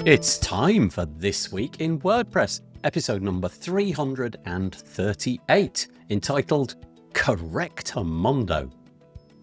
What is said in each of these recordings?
It's time for This Week in WordPress, episode number 338, entitled Correctamundo.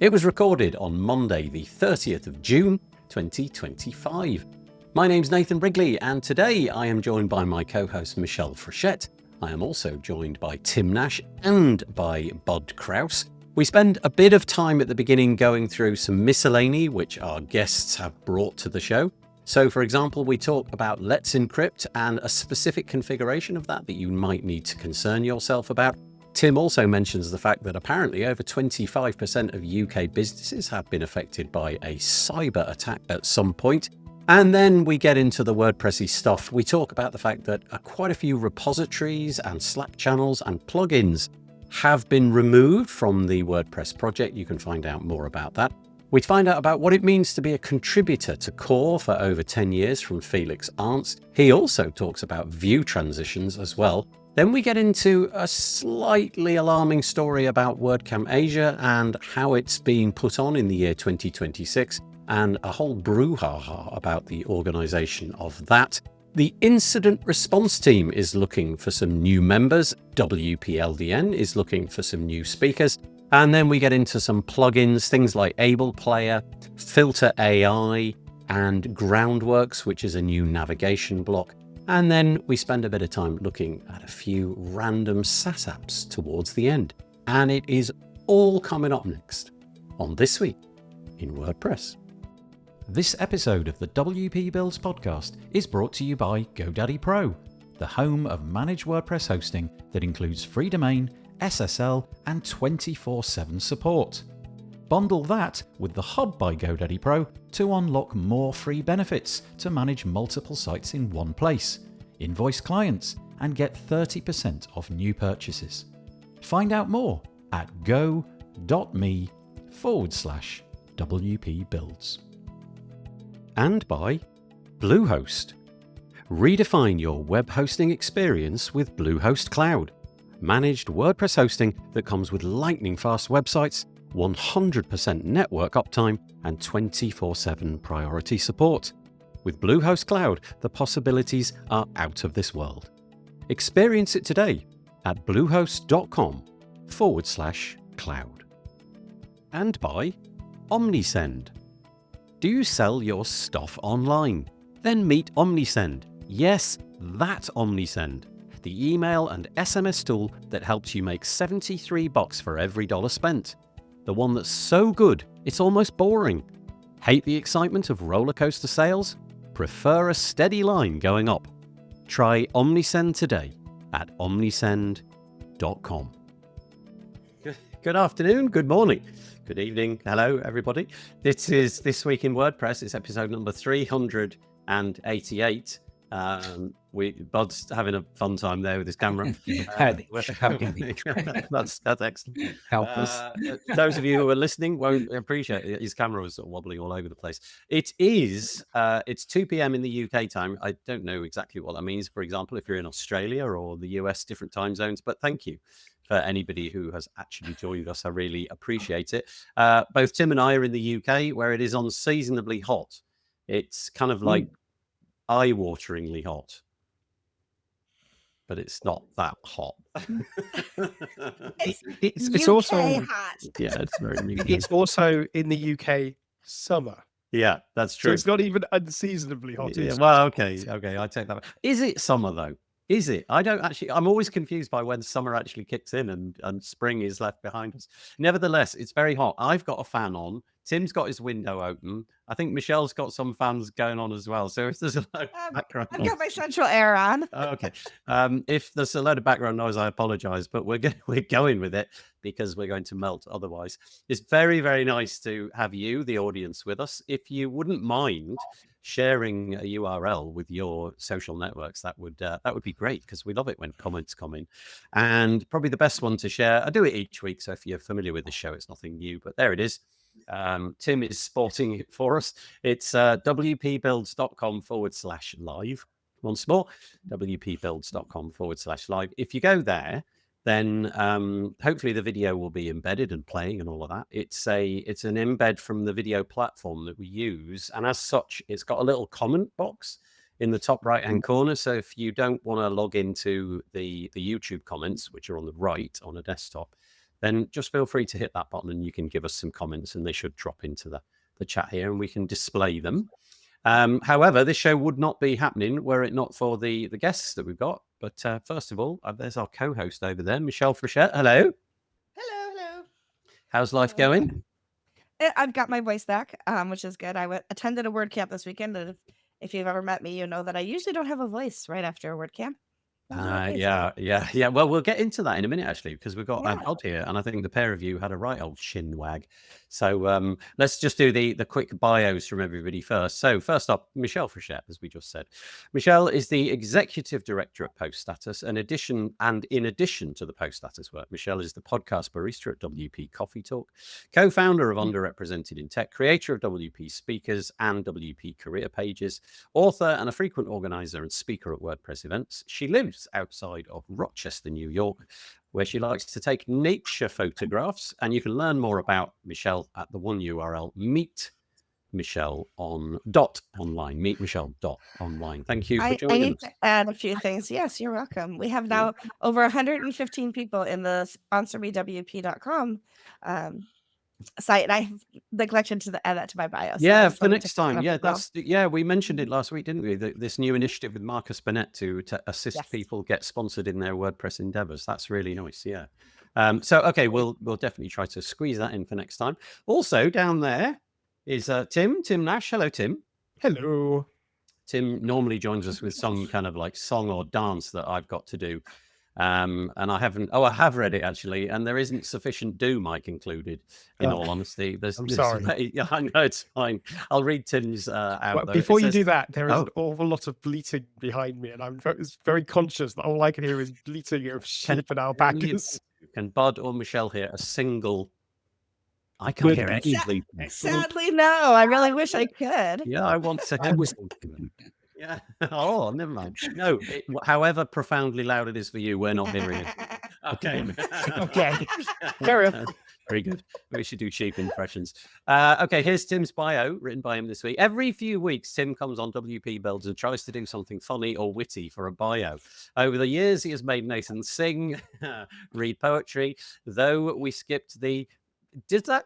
It was recorded on Monday, the 30th of June, 2025. My name's Nathan Wrigley, and today I am joined by my co-host Michelle Frechette. I am also joined by Tim Nash and by Bud Kraus. We spend a bit of time at the beginning going through some miscellany which our guests have brought to the show. So, for example, we talk about Let's Encrypt and a specific configuration of that you might need to concern yourself about. Tim also mentions the fact that apparently over 25% of UK businesses have been affected by a cyber attack at some point. And then we get into the WordPressy stuff. We talk about the fact that quite a few repositories and Slack channels and plugins have been removed from the WordPress project. You can find out more about that. We find out about what it means to be a contributor to Core for over 10 years from Felix Arntz. He also talks about view transitions as well. Then we get into a slightly alarming story about WordCamp Asia and how it's being put on in the year 2026, and a whole brouhaha about the organization of that. The incident response team is looking for some new members. WPLDN is looking for some new speakers. And then we get into some plugins, things like Able Player, Filter AI, and Groundworks, which is a new navigation block. And then we spend a bit of time looking at a few random SaaS apps towards the end. And it is all coming up next on This Week in WordPress. This episode of the WP Builds podcast is brought to you by GoDaddy Pro, the home of managed WordPress hosting that includes free domain, SSL, and 24/7 support. Bundle that with the Hub by GoDaddy Pro to unlock more free benefits to manage multiple sites in one place, invoice clients, and get 30% off new purchases. Find out more at go.me/WP Builds. And by Bluehost. Redefine your web hosting experience with Bluehost Cloud. Managed WordPress hosting that comes with lightning-fast websites, 100% network uptime, and 24/7 priority support. With Bluehost Cloud, the possibilities are out of this world. Experience it today at bluehost.com/cloud. And by Omnisend. Do you sell your stuff online? Then meet Omnisend. Yes, that Omnisend. The email and SMS tool that helps you make $73 for every dollar spent. The one that's so good, it's almost boring. Hate the excitement of roller coaster sales? Prefer a steady line going up? Try Omnisend today at omnisend.com. Good afternoon, good morning, good evening. Hello, everybody. This is This Week in WordPress. It's episode number 388. Bud's having a fun time there with his camera. That's excellent. Help us. Those of you who are listening won't appreciate it. His camera was sort of wobbling all over the place. It's 2 p.m. in the UK time. I don't know exactly what that means, for example, if you're in Australia or the US, different time zones, but thank you for anybody who has actually joined us. I really appreciate it. Both Tim and I are in the UK, where it is unseasonably hot. It's kind of like eye-wateringly hot, but it's not that hot. It's also hot. Yeah, it's very it's also in the UK summer. Yeah, that's true. So it's not even unseasonably hot. Yeah, well, okay, I take that back. Is it summer though? Is it? I'm always confused by when summer actually kicks in and spring is left behind us. Nevertheless, it's very hot. I've got a fan on. Tim's got his window open. I think Michelle's got some fans going on as well. So if there's a load of background I've got my central air on. Okay. If there's a load of background noise, I apologize, but we're going with it because we're going to melt otherwise. It's very, very nice to have you, the audience, with us. If you wouldn't mind sharing a URL with your social networks, that would be great, because we love it when comments come in. And probably the best one to share, I do it each week, so if you're familiar with the show, it's nothing new, but there it is. Tim is sporting it for us. It's wpbuilds.com/live. Once more, wpbuilds.com/live. If you go there, then hopefully the video will be embedded and playing and all of that. It's an embed from the video platform that we use, and as such, it's got a little comment box in the top right-hand corner. So if you don't want to log into the YouTube comments, which are on the right on a desktop, then just feel free to hit that button and you can give us some comments, and they should drop into the chat here and we can display them. However, this show would not be happening were it not for the guests that we've got. But first of all, there's our co-host over there, Michelle Frechette. Hello. Hello. How's life going? I've got my voice back, which is good. I attended a WordCamp this weekend, and if you've ever met me, you know that I usually don't have a voice right after a WordCamp. Yeah. Well, we'll get into that in a minute, actually, because we've got Odd here, and I think the pair of you had a right old shin wag. So let's just do the quick bios from everybody first. So first up, Michelle Frechette, as we just said. Michelle is the Executive Director at Post Status, and in addition to the Post Status work, Michelle is the podcast barista at WP Coffee Talk, co-founder of Underrepresented in Tech, creator of WP Speakers and WP Career Pages, author and a frequent organizer and speaker at WordPress events. She lives outside of Rochester, New York, where she likes to take nature photographs. And you can learn more about Michelle at the one URL, meetmichelle.online. Meetmichelle.online. Thank you for joining us. I need to add a few things. Yes, you're welcome. We have now over 115 people in the sponsormewp.com site, and I have neglected to add that to my bio. So for next time. We mentioned it last week, didn't we? This new initiative with Marcus Burnett to assist people get sponsored in their WordPress endeavors. That's really nice. Yeah. We'll definitely try to squeeze that in for next time. Also down there is Tim Nash. Hello, Tim. Hello. Tim normally joins us with some kind of like song or dance that I've got to do. And I have read it actually, and there isn't sufficient do mic included, in all honesty. I'm sorry. Yeah, I know, it's fine. I'll read Tim's out. Well, before you do that, there is an awful lot of bleating behind me, and I'm very conscious that all I can hear is bleating of sheep and alpacas. Can Bud or Michelle hear a single? I can't hear any bleating. Sadly, no. I really wish I could. Yeah, I want to hear. Yeah. Oh, never mind. No, however profoundly loud it is for you, we're not hearing it. Okay. Okay. Carry on. Very good. We should do cheap impressions. Okay, here's Tim's bio, written by him this week. Every few weeks, Tim comes on WP Builds and tries to do something funny or witty for a bio. Over the years, he has made Nathan sing, read poetry, though we skipped the...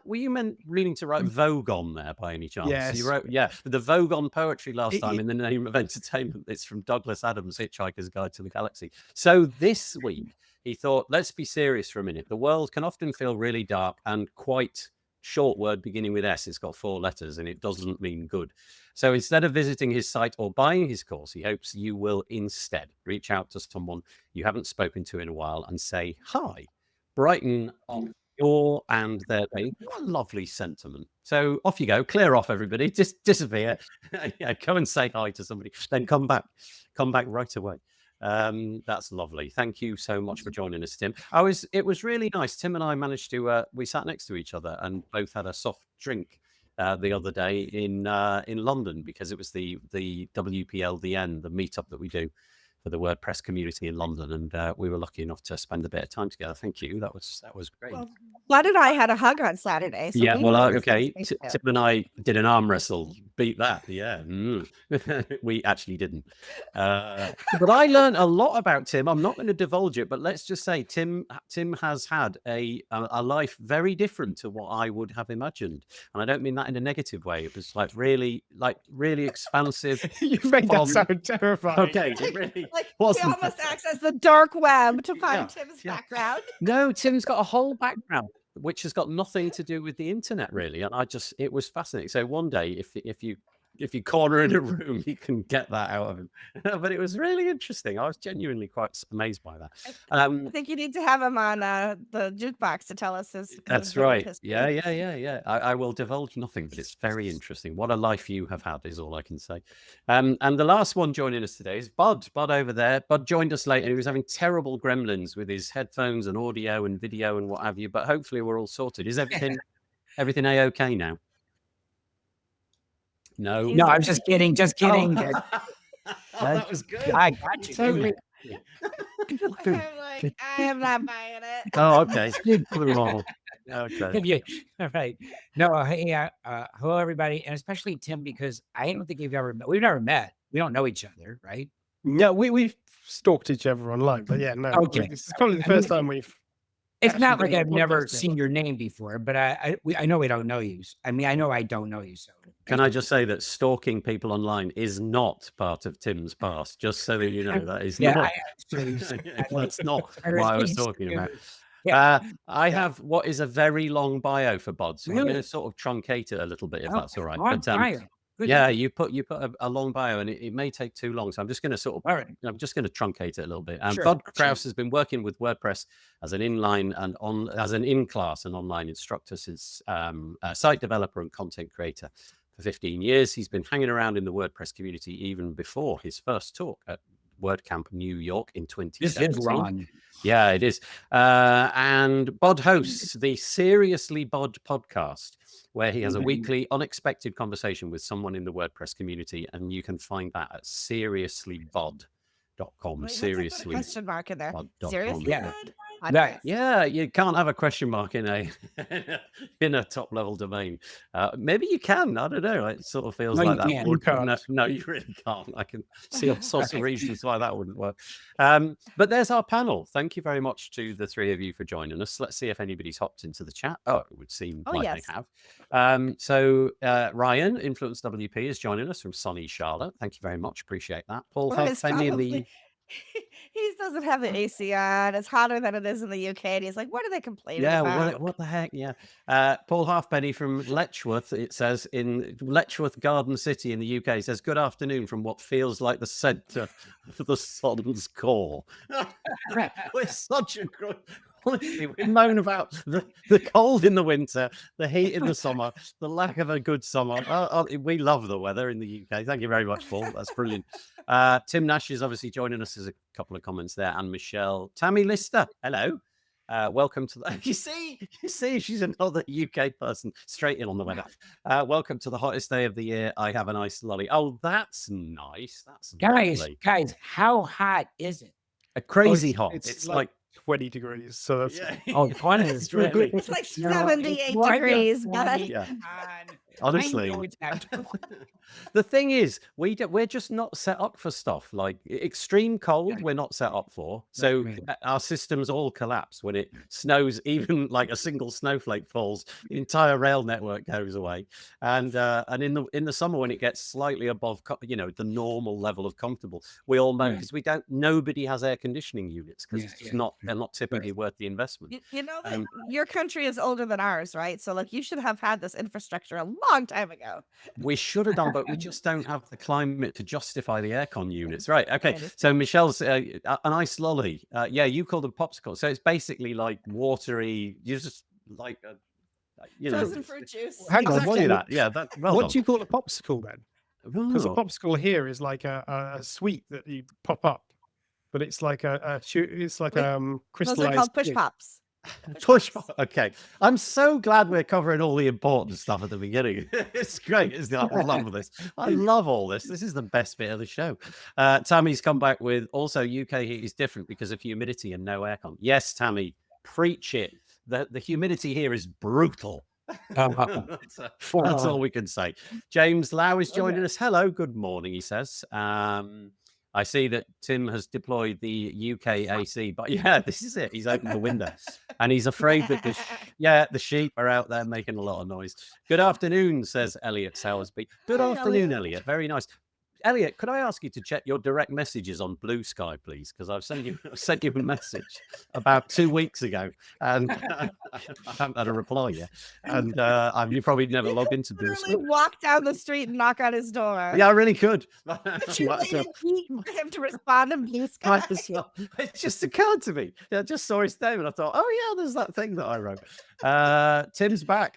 were you meaning to write Vogue on there by any chance? Yes. You wrote, the Vogue on poetry last time in the name of entertainment. It's from Douglas Adams' Hitchhiker's Guide to the Galaxy. So this week, he thought, let's be serious for a minute. The world can often feel really dark and quite short word beginning with S. It's got 4 letters and it doesn't mean good. So instead of visiting his site or buying his course, he hopes you will instead reach out to someone you haven't spoken to in a while and say, hi, brighten on your and their day. What a lovely sentiment. So off you go, clear off everybody, just disappear. Go and say hi to somebody, then come back right away. That's lovely. Thank you so much for joining us, Tim. It was really nice. Tim and I managed to we sat next to each other and both had a soft drink the other day in London, because it was the WPLDN, the meetup that we do for the WordPress community in London, and we were lucky enough to spend a bit of time together. Thank you. That was great. Well, Bud and I had a hug on Saturday. So okay. Tim and I did an arm wrestle. Beat that. Yeah. We actually didn't. But I learned a lot about Tim. I'm not going to divulge it, but let's just say Tim has had a life very different to what I would have imagined, and I don't mean that in a negative way. It was really expansive. You make that sound terrifying. Okay, it really wasn't. He almost acts as the dark web to find Tim's background. No, Tim's got a whole background which has got nothing to do with the internet, really. And it was fascinating. So one day, if you corner in a room, you can get that out of him. But it was really interesting. I was genuinely quite amazed by that. I think you need to have him on the jukebox to tell us his. That's right. Yeah. I will divulge nothing, but it's very interesting. What a life you have had is all I can say. And the last one joining us today is Bud. Bud over there. Bud joined us late and he was having terrible gremlins with his headphones and audio and video and what have you. But hopefully we're all sorted. Is everything A-okay now? No, I'm just kidding. Just kidding. That was good. I got you. I'm like, I am not buying it. Oh, okay. Okay. All right. No, hey, hello everybody, and especially Tim, because I don't think we've never met. We don't know each other, right? No, we've stalked each other online, but yeah, no. Okay. This is probably the first time we've. It's actually not like done a I've never podcast seen your name before, but I know we don't know you. I mean, I know I don't know you. So Can I just say that stalking people online is not part of Tim's past, just so that you know, that is yeah, not. actually, That's not I what I was refuse talking to. about. Yeah. I have what is a very long bio for Bod, so I'm Really? going to sort of truncate it a little bit, if Oh, that's all right. long But bio. Good. yeah, you put a long bio, and it may take too long, so I'm just going to sort of All right. I'm just going to truncate it a little bit. Sure, Bod sure. Kraus has been working with WordPress as an inline and as an in-class and online instructor since site developer and content creator for 15 years. He's been hanging around in the WordPress community even before his first talk at WordCamp New York in This 2017. is long. Yeah, it is. And Bod hosts the Seriously Bod podcast, where he has a weekly unexpected conversation with someone in the WordPress community, and you can find that at seriouslyBod.com. Wait, let's put a Seriously. question mark in there. Pod.com. Seriously, Yeah. bud? Right. Yeah, you can't have a question mark in a top level domain. Maybe you can. I don't know. It sort of feels No, like you that. can't. You can't. No, you really can't. I can see all sorts of reasons why that wouldn't work. But there's our panel. Thank you very much to the three of you for joining us. Let's see if anybody's hopped into the chat. Oh, it would seem like yes. they have. So Ryan, Influence WP, is joining us from sunny Charlotte. Thank you very much. Appreciate that. Paul Well, it's Halfpenny, probably- he doesn't have the AC on. It's hotter than it is in the UK. And he's like, what are they complaining Yeah, about? what the heck? Yeah. Paul Halfpenny from Letchworth, it says, in Letchworth Garden City in the UK, says, good afternoon from what feels like the centre of the sun's core. We're such a good... Honestly, we moan about the cold in the winter, the heat in the summer, the lack of a good summer. We love the weather in the UK. Thank you very much, Paul. That's brilliant. Tim Nash is obviously joining us. There's a couple of comments there. And Michelle. Tammy Lister, hello. Welcome to the... You see, she's another UK person straight in on the weather. Welcome to the hottest day of the year. I have an ice lolly. Oh, that's nice. That's lovely. Guys, how hot is it? A crazy it's- hot. it's It's like 20 degrees. So that's Oh, 20 is really. It's like No, 78 why degrees, the bud. fuck? Yeah. On. Honestly. I know it's not- The thing is, we're just not set up for stuff like extreme cold. We're not set up for. So Right. our systems all collapse when it snows. Even like a single snowflake falls, the entire rail network goes away. And in the summer when it gets slightly above, the normal level of comfortable, we all know because nobody has air conditioning units because it's just they're not typically worth the investment. You know that your country is older than ours, right? So like you should have had this infrastructure a long time ago. We should have done, but we just don't have the climate to justify the aircon units. Right. Okay. So Michelle's an ice lolly. Yeah, you call them popsicle. So it's basically like watery. You just like, Frozen fruit juice. Hang on, exactly that. Yeah. what do you call a popsicle then? Because a Oh. popsicle here is like a sweet that you pop up, but it's like it's like Those are crystallized. called push pops. Push. Okay. I'm so glad we're covering all the important stuff at the beginning. It's great, isn't it? I love this. I love all this. This is the best bit of the show. Tammy's come back with also UK heat is different because of humidity and no aircon. Yes, Tammy, preach it. The humidity here is brutal. That's all we can say. James Lau is joining us. Hello, good morning, he says. I see that Tim has deployed the UK AC, but yeah, this is it. He's opened the window and he's afraid that the sheep are out there making a lot of noise. Good afternoon, says Elliot Sowersby. Good Hi, afternoon, Elliot. Very nice. Elliot, could I ask you to check your direct messages on Blue Sky, please? Because I've sent you a message about 2 weeks ago, and I haven't had a reply yet. And you probably never logged into Blue Sky. Literally walk down the street and knock on his door. Yeah, I really could. You waited weeks for him to respond in blue sky. It just occurred to me. I just saw his name and I thought, oh yeah, there's that thing that I wrote. Tim's back.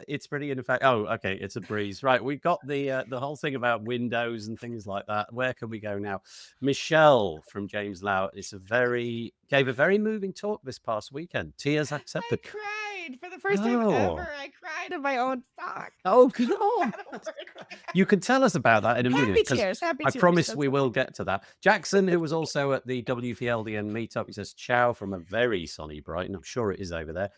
It's pretty in effect. Oh, okay, it's a breeze. Right, we got the whole thing about Windows and things like that. Where can we go now? Michelle from James Lau gave a very moving talk this past weekend. Tears accepted. I cried for the first time ever. I cried in my own stock. Oh, come on. You can tell us about that in a minute. Happy 'cause tears. Happy I tears. promise That's we okay. will get to that. Jackson, who was also at the WFLDN meetup, he says, ciao from a very sunny Brighton. I'm sure it is over there.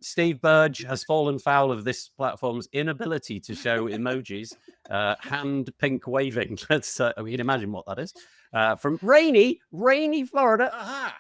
Steve Burge has fallen foul of this platform's inability to show emojis, hand pink waving. Let's we can imagine what that is. From rainy Florida. Aha!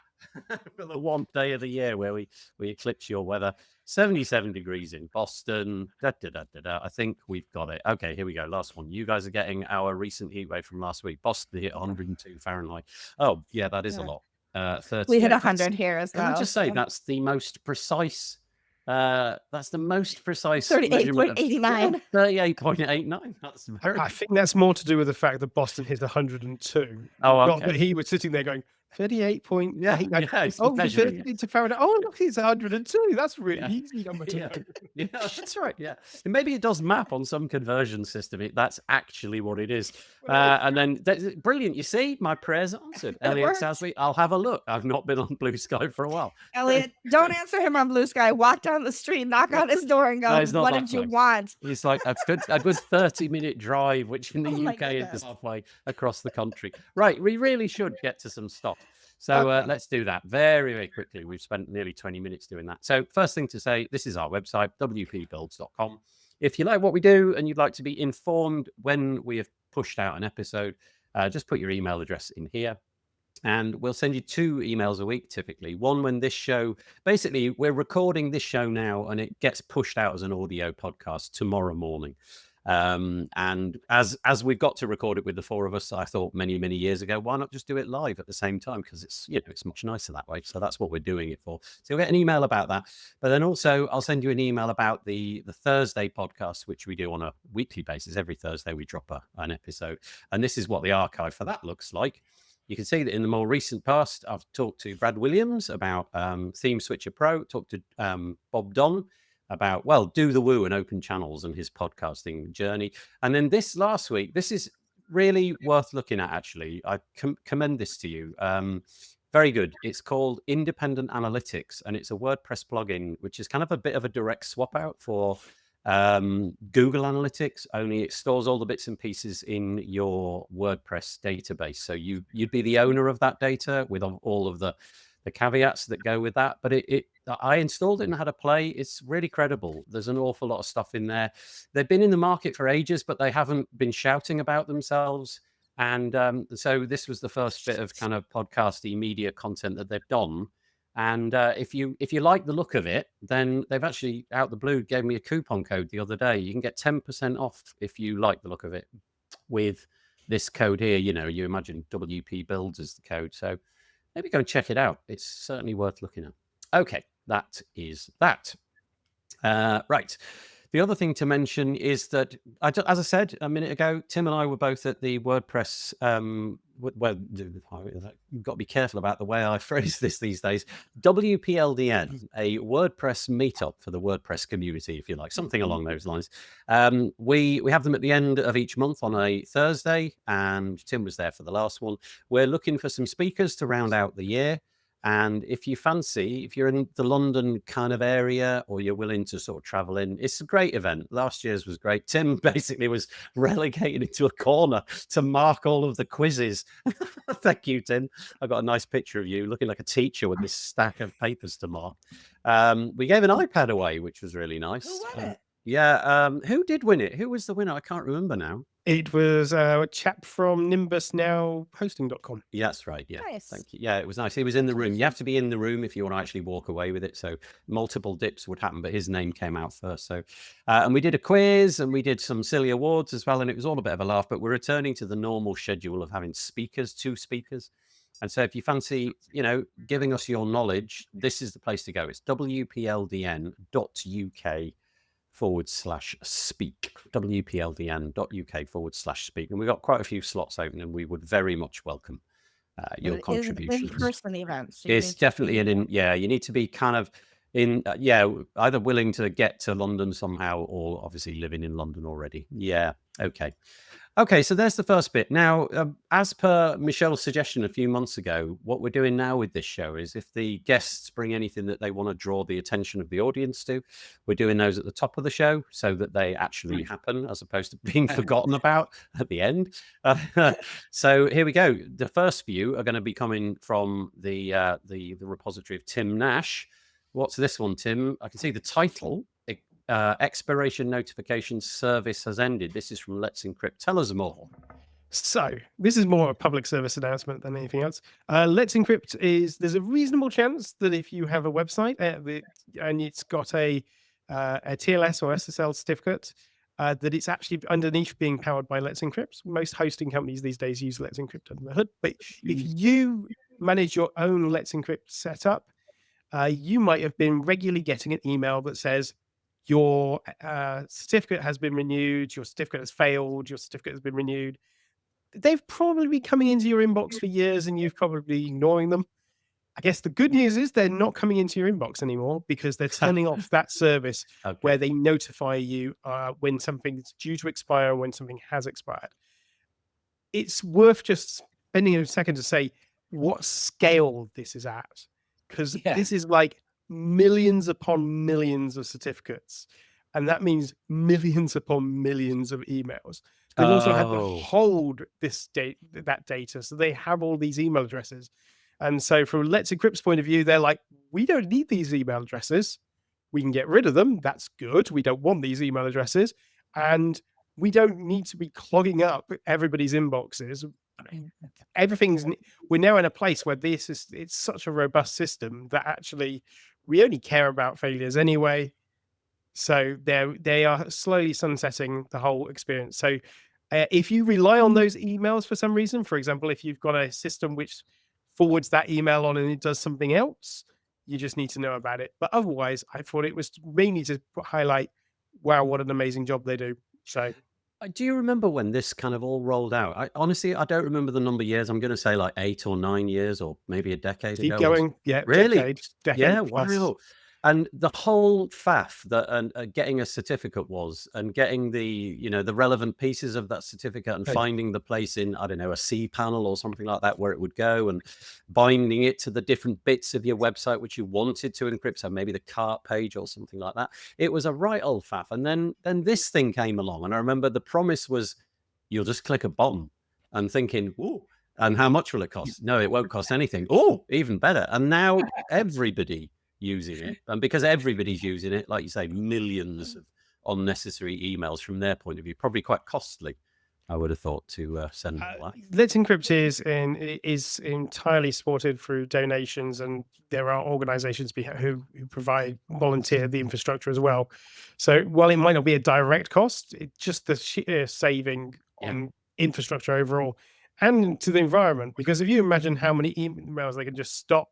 For the one day of the year where we eclipse your weather. 77 degrees in Boston. I think we've got it. Okay, here we go. Last one. You guys are getting our recent heat wave from last week. Boston hit 102 Fahrenheit. Oh, yeah, that is a lot. 30. We hit 100 here as well. Can I just say that's the most precise? That's the most precise 38.89. 38.89. That's very. I think that's more to do with the fact that Boston hit 102. Oh, okay. Not that he was sitting there going 38.89. Yeah, Oh, measuring it. into Fahrenheit. Oh, look, it's 102. That's really easy number to know. Yeah, that's right. Yeah, and maybe it does map on some conversion system. That's actually what it is. And then that's brilliant. You see, my prayers are answered. Elliot Sasby, I'll have a look. I've not been on Blue Sky for a while. Elliot, don't answer him on Blue Sky. Walk down the street, knock on his door, and go, No, "What did you want?" It's like a good 30-minute drive, which in the UK is halfway across the country. Right, we really should get to some stuff. So let's do that very, very quickly. We've spent nearly 20 minutes doing that. So first thing to say, this is our website, wpbuilds.com. If you like what we do and you'd like to be informed when we have pushed out an episode, just put your email address in here. And we'll send you 2 emails a week, typically. One when this show, basically, we're recording this show now and it gets pushed out as an audio podcast tomorrow morning. And as we've got to record it with the 4 of us, I thought many years ago, why not just do it live at the same time? Because it's, it's much nicer that way. So that's what we're doing it for. So you'll get an email about that. But then also I'll send you an email about the Thursday podcast, which we do on a weekly basis. Every Thursday we drop an episode. And this is what the archive for that looks like. You can see that in the more recent past, I've talked to Brad Williams about Theme Switcher Pro, talked to Bob Don about, do the woo and open channels and his podcasting journey. And then this last week, this is really worth looking at, actually. I commend this to you. Very good. It's called Independent Analytics, and it's a WordPress plugin, which is kind of a bit of a direct swap out for Google Analytics, only it stores all the bits and pieces in your WordPress database. So you'd be the owner of that data with all of the caveats that go with that. But I installed it and had a play. It's really credible. There's an awful lot of stuff in there. They've been in the market for ages, but they haven't been shouting about themselves. And so this was the first bit of kind of podcasty media content that they've done. And if you like the look of it, then they've actually, out the blue, gave me a coupon code the other day. You can get 10% off if you like the look of it with this code here. You imagine WP Builds as the code. So maybe go and check it out. It's certainly worth looking at. Okay, that is that. Right. The other thing to mention is that, as I said a minute ago, Tim and I were both at the WordPress. You've got to be careful about the way I phrase this these days. WPLDN, a WordPress meetup for the WordPress community, if you like, something along those lines. We have them at the end of each month on a Thursday, and Tim was there for the last one. We're looking for some speakers to round out the year. And if you're in the London kind of area, or you're willing to sort of travel in, it's a great event. Last year's was great. Tim basically was relegated into a corner to mark all of the quizzes. Thank you, Tim. I got a nice picture of you looking like a teacher with this stack of papers to mark. We gave an iPad away, which was really nice. Who won it? Yeah. Who did win it? Who was the winner? I can't remember now. It was a chap from Nimbus, now hosting.com. Yeah, that's right. Yeah. Nice. Thank you. Yeah, it was nice. He was in the room. You have to be in the room if you want to actually walk away with it. So multiple dips would happen, but his name came out first. So, and we did a quiz and we did some silly awards as well. And it was all a bit of a laugh, but we're returning to the normal schedule of having 2 speakers. And so if you fancy, giving us your knowledge, this is the place to go. It's wpldn.uk/speak, wpldn.uk/speak. And we've got quite a few slots open, and we would very much welcome your contributions. In-person events. It's definitely you need to be kind of either willing to get to London somehow, or obviously living in London already. Yeah. Okay, so there's the first bit. Now, as per Michelle's suggestion a few months ago, what we're doing now with this show is if the guests bring anything that they want to draw the attention of the audience to, we're doing those at the top of the show so that they actually happen, as opposed to being forgotten about at the end. So here we go. The first few are going to be coming from the repository of Tim Nash, What's this one, Tim? I can see the title. Expiration notification service has ended. This is from Let's Encrypt. Tell us more. So this is more a public service announcement than anything else. Let's Encrypt there's a reasonable chance that if you have a website and it's got a TLS or SSL certificate, that it's actually underneath being powered by Let's Encrypt. Most hosting companies these days use Let's Encrypt under the hood. But if you manage your own Let's Encrypt setup, you might have been regularly getting an email that says your certificate has been renewed, your certificate has failed, your certificate has been renewed. They've probably been coming into your inbox for years and you've probably ignoring them. I guess the good news is they're not coming into your inbox anymore because they're turning off that service where they notify you when something's due to expire, when something has expired. It's worth just spending a second to say what scale this is at, because this is like millions upon millions of certificates. And that means millions upon millions of emails. They also have to hold that data. So they have all these email addresses. And so from Let's Encrypt's point of view, they're like, we don't need these email addresses. We can get rid of them. That's good. We don't want these email addresses. And we don't need to be clogging up everybody's inboxes. We're now in a place where it's such a robust system that actually we only care about failures anyway. So they are slowly sunsetting the whole experience. So if you rely on those emails for some reason, for example, if you've got a system which forwards that email on and it does something else, you just need to know about it. But otherwise, I thought it was mainly to highlight, wow, what an amazing job they do. So do you remember when this kind of all rolled out? Honestly, I don't remember the number of years. I'm going to say like 8 or 9 years or maybe a decade ago. Keep going. Yeah. Really? Decade yeah. plus. Wow. And the whole faff that getting a certificate was, and getting the relevant pieces of that certificate and finding the place in, I don't know, a cPanel or something like that where it would go, and binding it to the different bits of your website which you wanted to encrypt, so maybe the cart page or something like that. It was a right old faff. And then this thing came along, and I remember the promise was you'll just click a button, and thinking, ooh, and how much will it cost? No, it won't cost anything. Oh, even better. And now everybody using it, and because everybody's using it, like you say, millions of unnecessary emails from their point of view, probably quite costly, I would have thought, to send all that. Let's Encrypt is entirely supported through donations, and there are organizations who provide volunteer the infrastructure as well. So while it might not be a direct cost, it's just the sheer saving on infrastructure overall and to the environment. Because if you imagine how many emails they can just stop,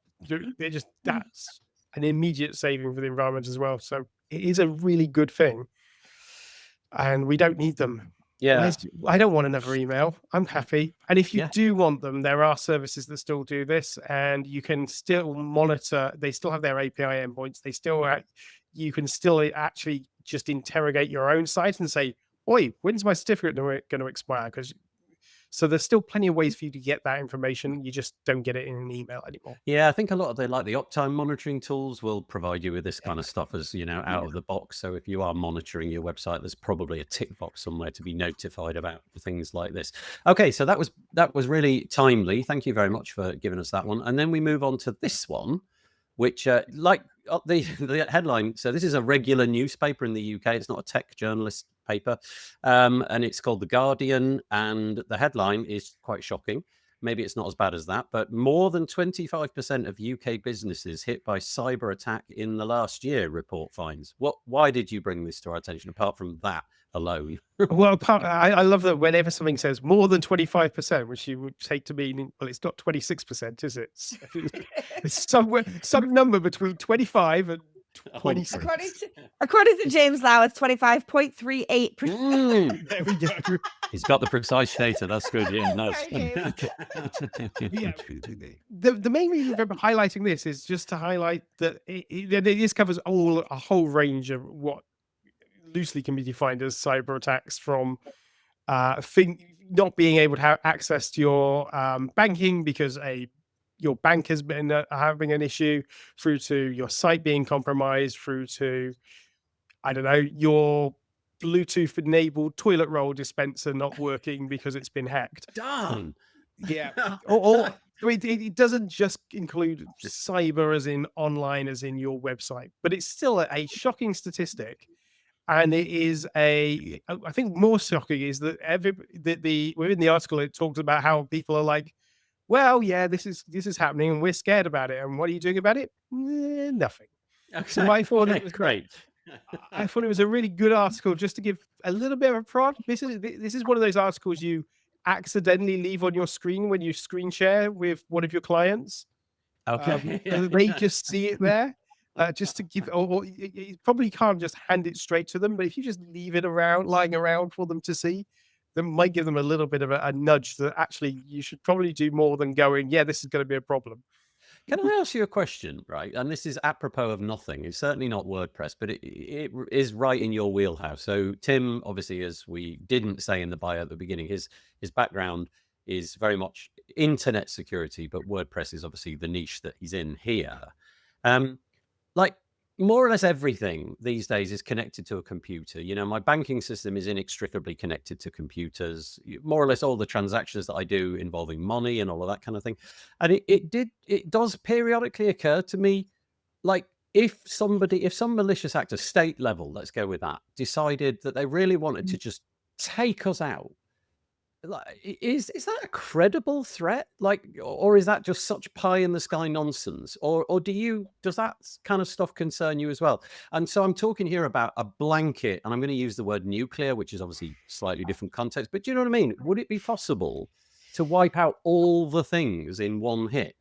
that's an immediate saving for the environment as well. So it is a really good thing, and we don't need them. Yeah, I don't want another email. I'm happy. And if you do want them, there are services that still do this, and you can still monitor. They still have their API endpoints. You can still actually just interrogate your own site and say, "Oi, when's my certificate going to expire?" So there's still plenty of ways for you to get that information. You just don't get it in an email anymore. Yeah, I think a lot of the uptime monitoring tools will provide you with this kind of stuff as, out of the box. So if you are monitoring your website, there's probably a tick box somewhere to be notified about things like this. Okay, so that was really timely. Thank you very much for giving us that one. And then we move on to this one, which the headline. So this is a regular newspaper in the UK. It's not a tech journalist paper, and it's called The Guardian, and the headline is quite shocking. Maybe it's not as bad as that, but more than 25% of UK businesses hit by cyber attack in the last year, report finds. Why did you bring this to our attention, apart from that alone? Well, I love that whenever something says more than 25%, which you would take to mean, well, it's not 26%, is it? It's some number between 25 and 26. According to James Lau, it's 25.38%. There we go. He's got the precise data. That's good. Yeah, nice. The main reason for highlighting this is just to highlight that this covers a whole range of what loosely can be defined as cyber attacks, from not being able to have access to your banking because your bank has been having an issue, through to your site being compromised, through to, I don't know, your Bluetooth enabled toilet roll dispenser not working because it's been hacked. Darn. Yeah. or I mean, it doesn't just include cyber as in online, as in your website, but it's still a shocking statistic. And it is I think more shocking is that within the article, it talks about how people are like, well, yeah, this is happening and we're scared about it. And what are you doing about it? Nothing. So I thought it was great. I thought it was a really good article just to give a little bit of a prod. This is one of those articles you accidentally leave on your screen when you screen share with one of your clients. Okay. They just see it there. Just to give, or you probably can't just hand it straight to them, but if you just leave it lying around for them to see, that might give them a little bit of a nudge that actually you should probably do more than going, yeah, this is going to be a problem. Can I ask you a question, right? And this is apropos of nothing. It's certainly not WordPress, but it is right in your wheelhouse. So Tim, obviously, as we didn't say in the bio at the beginning, his background is very much internet security, but WordPress is obviously the niche that he's in here. Like more or less everything these days is connected to a computer. You know, my banking system is inextricably connected to computers. More or less all the transactions that I do involving money and all of that kind of thing. And it does periodically occur to me, like if some malicious actor, state level, let's go with that, decided that they really wanted to just take us out. Like, is that a credible threat? Like, or is that just such pie in the sky nonsense? Or does that kind of stuff concern you as well? And so I'm talking here about a blanket, and I'm going to use the word nuclear, which is obviously slightly different context, but do you know what I mean? Would it be possible to wipe out all the things in one hit?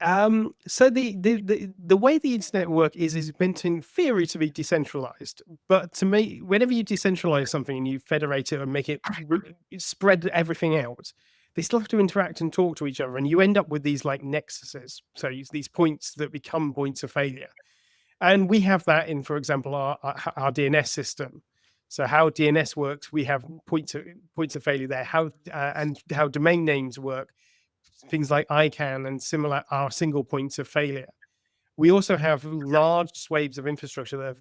So the way the internet works is meant in theory to be decentralized, but to me, whenever you decentralize something and you federate it and make it spread everything out, they still have to interact and talk to each other, and you end up with these like nexuses. So these points that become points of failure, and we have that in, for example, our DNS system. So how DNS works, we have points of failure there. And how domain names work. Things like ICANN and similar are single points of failure. We also have large swathes of infrastructure that are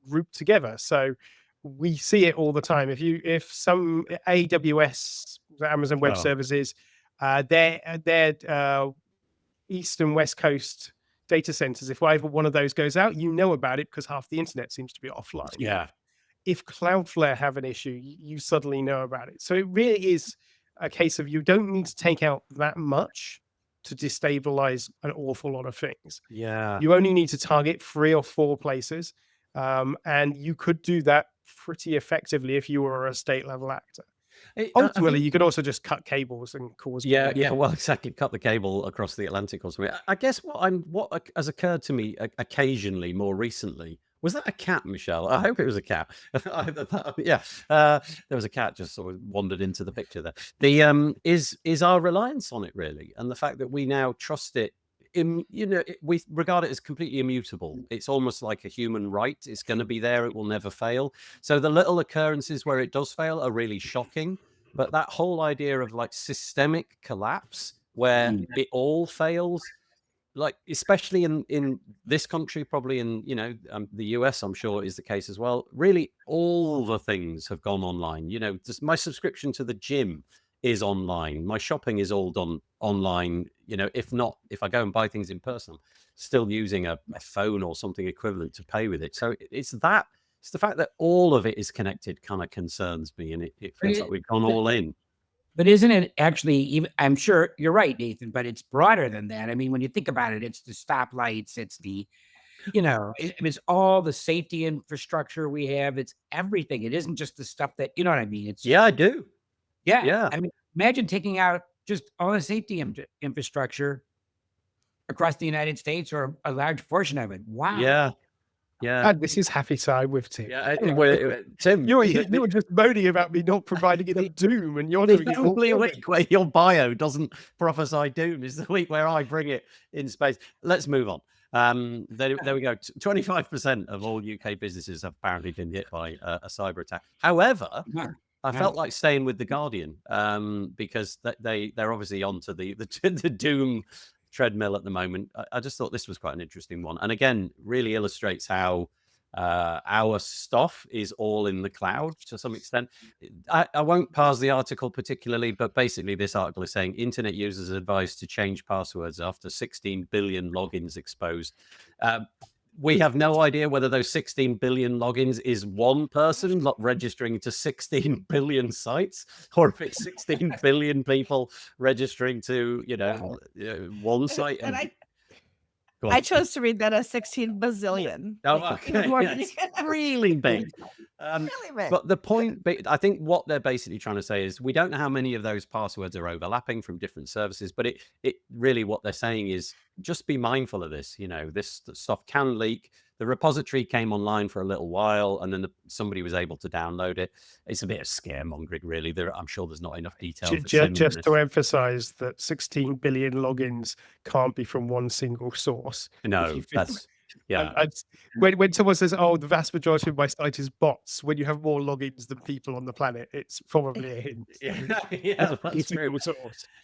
grouped together. So we see it all the time. If some AWS, Amazon Web Services, their East and West Coast data centers, if either one of those goes out, you know about it because half the internet seems to be offline. Yeah. If Cloudflare have an issue, you suddenly know about it. So it really is a case of you don't need to take out that much to destabilize an awful lot of things. Yeah. You only need to target 3 or 4 places. And you could do that pretty effectively if you were a state level actor. Ultimately, you could also just cut cables and cause. Yeah, well, exactly. Cut the cable across the Atlantic or something. I guess what has occurred to me occasionally more recently. Was that a cat, Michelle? I hope it was a cat. Yeah, there was a cat just sort of wandered into the picture there. The is our reliance on it really, and the fact that we now trust it. We regard it as completely immutable. It's almost like a human right. It's going to be there. It will never fail. So the little occurrences where it does fail are really shocking. But that whole idea of like systemic collapse where it all fails, like especially in this country, probably in the US, I'm sure is the case as well. Really, all the things have gone online. Just my subscription to the gym is online. My shopping is all done online. If I go and buy things in person, I'm still using a phone or something equivalent to pay with it. So it's the fact that all of it is connected kind of concerns me, and it feels like we've gone all in. But isn't it actually even, I'm sure you're right, Nathan, but it's broader than that. I mean, when you think about it, it's the stoplights, it's the, it's all the safety infrastructure we have. It's everything. It isn't just the stuff that, you know what I mean? It's I do. Yeah. I mean, imagine taking out just all the safety infrastructure across the United States or a large portion of it. Wow. Yeah. And this is happy side with Tim. Yeah, Tim, you were just moaning about me not providing enough doom, and you're doing the only week where your bio doesn't prophesy doom is the week where I bring it in space. Let's move on. There we go. 25% of all UK businesses have apparently been hit by a cyber attack. However, I felt like staying with the Guardian because they're obviously onto the doom treadmill at the moment. I just thought this was quite an interesting one, and again really illustrates how Our stuff is all in the cloud to some extent. I won't parse the article particularly, but basically this article is saying internet users are advised to change passwords after 16 billion logins exposed. We have no idea whether those 16 billion logins is one person registering to 16 billion sites, or if it's 16 billion people registering to, one site. And I chose to read that as 16 bazillion. Oh, Like, okay. more Yeah, than- it's really big. really big. But the point, I think what they're basically trying to say is we don't know how many of those passwords are overlapping from different services, but it really what they're saying is just be mindful of this. This stuff can leak. The repository came online for a little while, and then somebody was able to download it. It's a bit of scaremongering, really. I'm sure there's not enough detail. Just to emphasize that 16 billion logins can't be from one single source. No, that's... Yeah. When someone says, "Oh, the vast majority of my site is bots," when you have more logins than people on the planet, it's probably a hint. Yeah, that's true.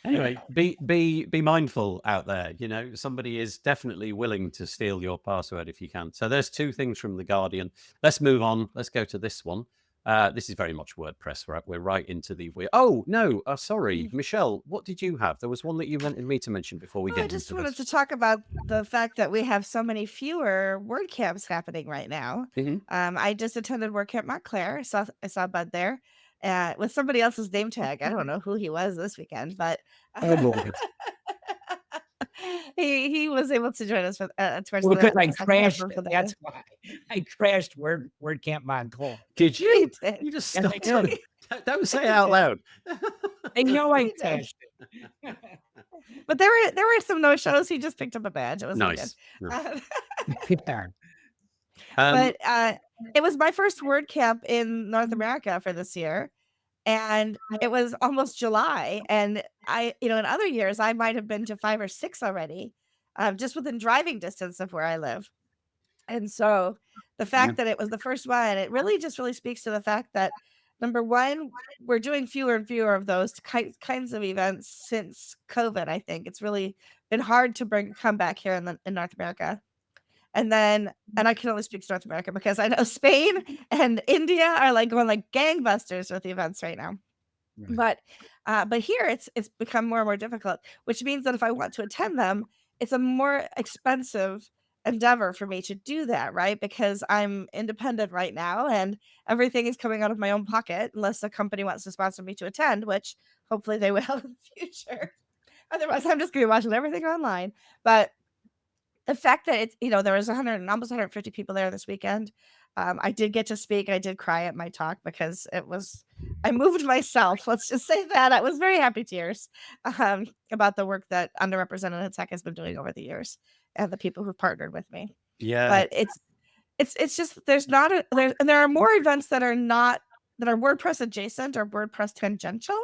Anyway, be mindful out there. Somebody is definitely willing to steal your password if you can. So there's two things from The Guardian. Let's move on. Let's go to this one. This is very much WordPress. We're right into the... Oh, no, sorry. Michelle, what did you have? There was one that you wanted me to mention before we get into this. I just wanted to talk about the fact that we have so many fewer WordCamps happening right now. I just attended WordCamp Montclair. I saw Bud there with somebody else's name tag. I don't know who he was this weekend, but... He was able to join us towards well, because the I crashed. That's why I crashed WordCamp Montclair. Did you? did. You just Yes, I stopped. did. Don't say it out loud. I know I crashed. But there were some no shows. He just picked up a badge. It was Nice. But it was my first WordCamp in North America for this year. And it was almost July. And in other years, I might have been to 5 or 6 already, just within driving distance of where I live. And so the fact that it was the first one, it really speaks to the fact that, number one, we're doing fewer and fewer of those kinds of events since COVID. I think it's really been hard to come back here in North America. And I can only speak to North America because I know Spain and India are going like gangbusters with the events right now. Right. But here it's become more and more difficult, which means that if I want to attend them, it's a more expensive endeavor for me to do that, right? Because I'm independent right now and everything is coming out of my own pocket, unless the company wants to sponsor me to attend, which hopefully they will in the future. Otherwise, I'm just going to be watching everything online. But the fact that it's, there was almost 150 people there this weekend. I did get to speak. I did cry at my talk because I moved myself. Let's just say that. I was very happy tears about the work that underrepresented tech has been doing over the years and the people who partnered with me. Yeah. But it's just, and there are more events that are WordPress adjacent or WordPress tangential.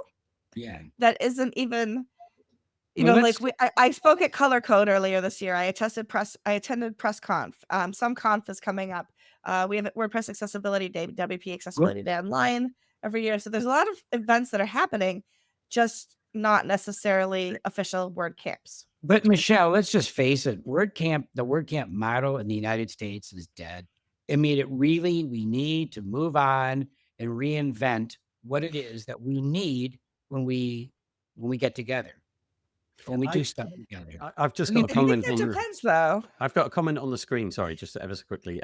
Yeah. That isn't even... I spoke at Color Code earlier this year. I attended PressConf. SomeConf is coming up. We have WordPress Accessibility Day, WP Accessibility Day online every year. So there's a lot of events that are happening, just not necessarily official WordCamps. But Michelle, let's just face it. The WordCamp model in the United States is dead. I mean, we need to move on and reinvent what it is that we need when we get together. When we do stuff together. I've just got a comment on depends, though. I've got a comment on the screen. Sorry, just ever so quickly.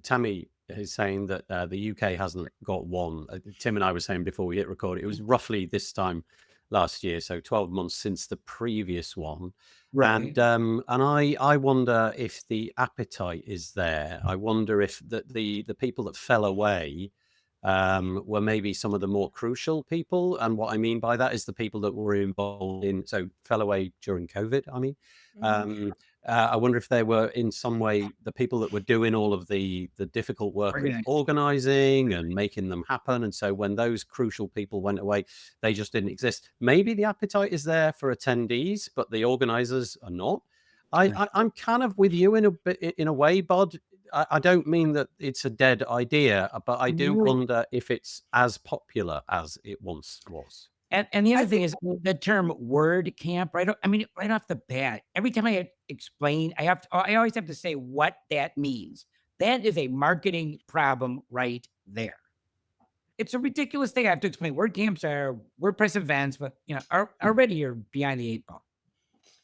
Tammy is saying that the UK hasn't got one. Tim and I were saying before we hit record, it was roughly this time last year, so 12 months since the previous one. Right. And I wonder if the appetite is there. I wonder if the people that fell away were maybe some of the more crucial people. And what I mean by that is the people that were involved fell away during COVID, I mean. I wonder if they were in some way the people that were doing all of the difficult work of organizing and making them happen. And so when those crucial people went away, they just didn't exist. Maybe the appetite is there for attendees, but the organizers are not. I'm kind of with you in a way, Bod. I don't mean that it's a dead idea, but I do wonder if it's as popular as it once was. And the other thing is the term WordCamp, right? I mean, right off the bat, every time I explain, I always have to say what that means. That is a marketing problem right there. It's a ridiculous thing I have to explain. WordCamps are WordPress events, but already you're behind the 8 ball.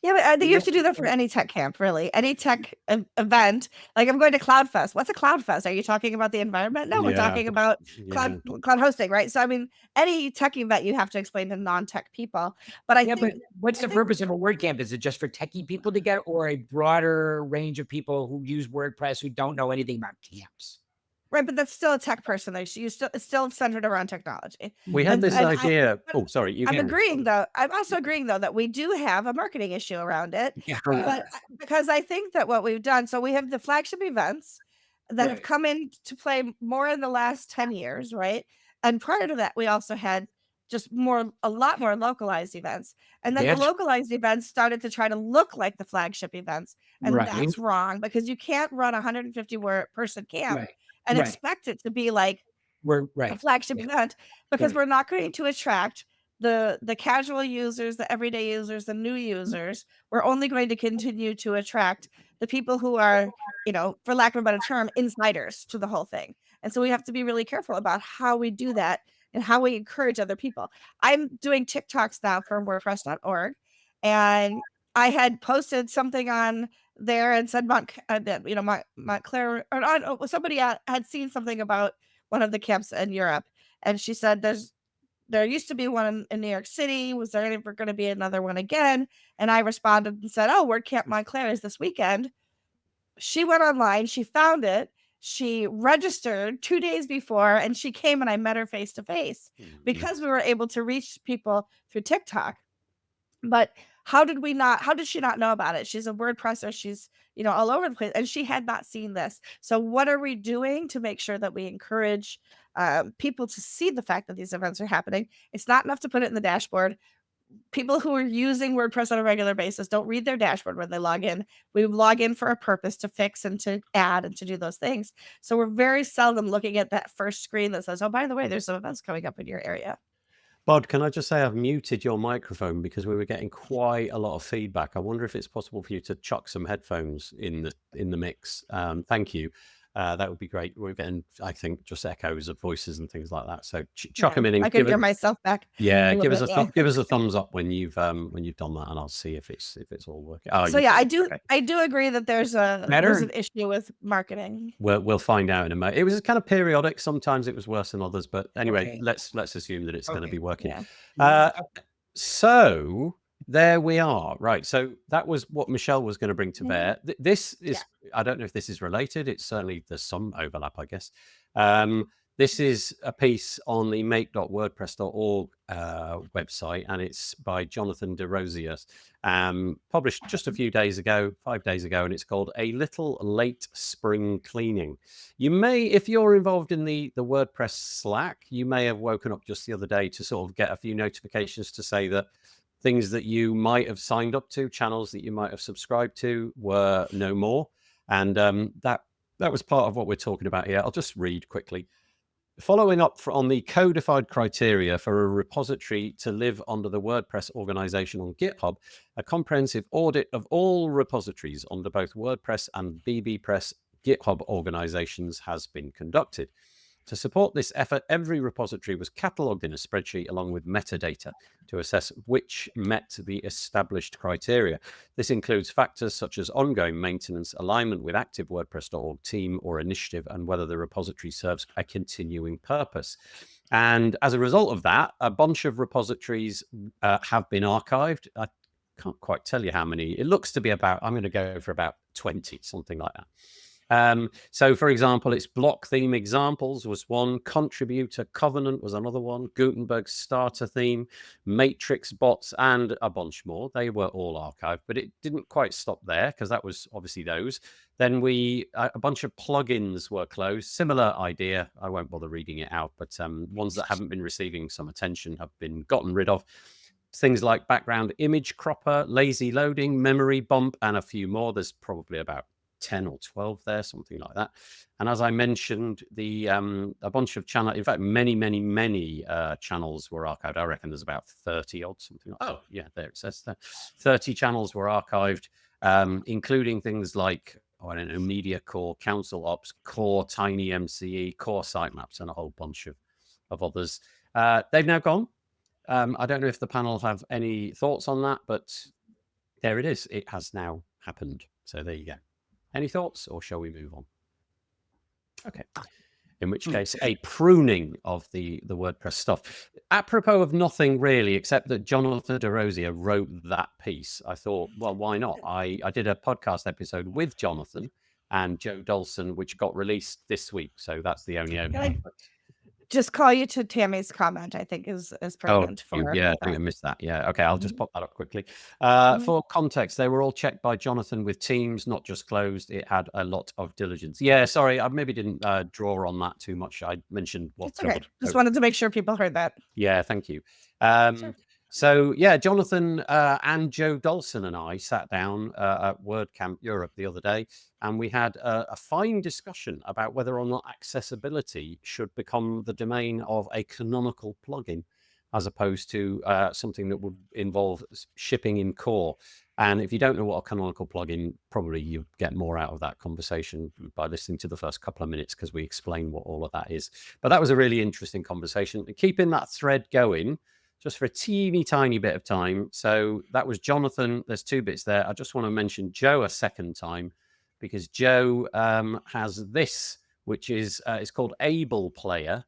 Yeah, but I think you have to do that for any tech camp, really. Any tech event. Like I'm going to CloudFest. What's a CloudFest? Are you talking about the environment? No, we're talking about cloud hosting, right? So I mean, any tech event you have to explain to non-tech people. But I think, but what's the purpose of a WordCamp? Is it just for techie people to get, or a broader range of people who use WordPress who don't know anything about camps? Right, but that's still a tech person. It's still centered around technology. We had this idea. Sorry. I'm agreeing though. I'm also agreeing though that we do have a marketing issue around it. Yeah. But because I think that what we've done, so we have the flagship events that have come into play more in the last 10 years, right? And prior to that, we also had just a lot more localized events. And then the localized events started to try to look like the flagship events. And that's wrong, because you can't run a 150 person camp and expect it to be like a flagship event, because we're not going to attract the casual users, the everyday users, the new users. We're only going to continue to attract the people who are, for lack of a better term, insiders to the whole thing. And so we have to be really careful about how we do that and how we encourage other people. I'm doing TikToks now for WordPress.org, and I had posted something on there and said, Montclair, or somebody had seen something about one of the camps in Europe, and she said, there used to be one in New York City. Was there ever going to be another one again? And I responded and said, oh, WordCamp Montclair is this weekend. She went online, she found it, she registered 2 days before, and she came and I met her face to face because we were able to reach people through TikTok. But how did she not know about it? She's a WordPresser. She's, all over the place, and she had not seen this. So what are we doing to make sure that we encourage people to see the fact that these events are happening? It's not enough to put it in the dashboard. People who are using WordPress on a regular basis don't read their dashboard when they log in. We log in for a purpose, to fix and to add and to do those things. So we're very seldom looking at that first screen that says, oh, by the way, there's some events coming up in your area. Bod, can I just say I've muted your microphone because we were getting quite a lot of feedback. I wonder if it's possible for you to chuck some headphones in the mix. Thank you. That would be great. We're getting, I think, just echoes of voices and things like that. So chuck them in. And I can hear myself back. Yeah, give us a thumbs up when you've done that, and I'll see if it's all working. I do agree that there's an issue with marketing. We'll find out in a moment. It was kind of periodic. Sometimes it was worse than others, but anyway, let's assume that it's going to be working. Yeah. So there we are. Right. So that was what Michelle was going to bring to bear. This is, I don't know if this is related. It's certainly, there's some overlap, I guess. This is a piece on the make.wordpress.org website, and it's by Jonathan DeRosier, published just a few days ago, 5 days ago, and it's called A Little Late Spring Cleaning. You may, if you're involved in the WordPress Slack, you may have woken up just the other day to sort of get a few notifications to say that things that you might have signed up to, channels that you might have subscribed to, were no more. And that was part of what we're talking about here. I'll just read quickly. Following up on the codified criteria for a repository to live under the WordPress organization on GitHub, a comprehensive audit of all repositories under both WordPress and bbPress GitHub organizations has been conducted. To support this effort, every repository was cataloged in a spreadsheet along with metadata to assess which met the established criteria. This includes factors such as ongoing maintenance, alignment with active WordPress.org team or initiative, and whether the repository serves a continuing purpose. And as a result of that, a bunch of repositories have been archived. I can't quite tell you how many. It looks to be about, I'm going to go for about 20, something like that. So, for example, it's block theme examples was one, contributor covenant was another one, Gutenberg starter theme, matrix bots, and a bunch more. They were all archived, but it didn't quite stop there, because that was obviously those. Then a bunch of plugins were closed. Similar idea. I won't bother reading it out, but ones that haven't been receiving some attention have been gotten rid of. Things like background image cropper, lazy loading, memory bump, and a few more. There's probably about 10 or 12 there, something like that. And as I mentioned, a bunch of channels, in fact, many channels were archived. I reckon there's about 30 odd, something like that. Oh, yeah, there it says that. 30 channels were archived, including things like or I don't know, media core, council ops, core, tiny MCE, core sitemaps, and a whole bunch of others. They've now gone. I don't know if the panel have any thoughts on that, but there it is. It has now happened. So there you go. Any thoughts, or shall we move on? Okay. In which case, a pruning of the WordPress stuff. Apropos of nothing really, except that Jonathan DeRosier wrote that piece. I thought, well, why not? I did a podcast episode with Jonathan and Joe Dolson, which got released this week. So that's the only opening. Just call you to Tammy's comment, I think is pertinent for yeah, that. I think I missed that. Yeah, okay, I'll just pop that up quickly. For context, they were all checked by Jonathan with Teams, not just closed. It had a lot of diligence. Yeah, sorry, I maybe didn't draw on that too much. I mentioned what. Okay. Just wanted to make sure people heard that. Yeah, thank you. Sure. So yeah, Jonathan and Joe Dolson and I sat down at WordCamp Europe the other day, and we had a fine discussion about whether or not accessibility should become the domain of a canonical plugin, as opposed to something that would involve shipping in core. And if you don't know what a canonical plugin, probably you get more out of that conversation by listening to the first couple of minutes, because we explain what all of that is. But that was a really interesting conversation. Keeping that thread going just for a teeny tiny bit of time. So that was Jonathan. There's two bits there. I just want to mention Joe a second time, because Joe has this, which is it's called Able Player.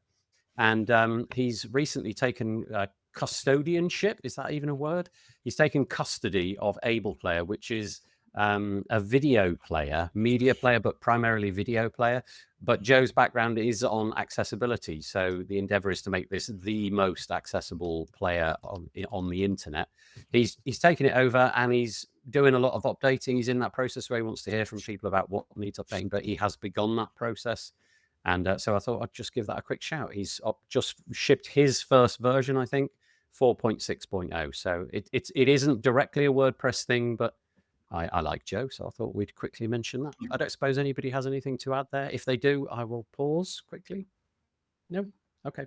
And he's recently taken custodianship. Is that even a word? He's taken custody of Able Player, which is a video player, media player, but primarily video player. But Joe's background is on accessibility. So the endeavor is to make this the most accessible player on the internet. He's taken it over, and he's doing a lot of updating. He's in that process where he wants to hear from people about what needs updating, but he has begun that process. And so I thought I'd just give that a quick shout. He's just shipped his first version, I think, 4.6.0. So it isn't directly a WordPress thing, but I like Joe, so I thought we'd quickly mention that. I don't suppose anybody has anything to add there. If they do, I will pause quickly. No? Okay.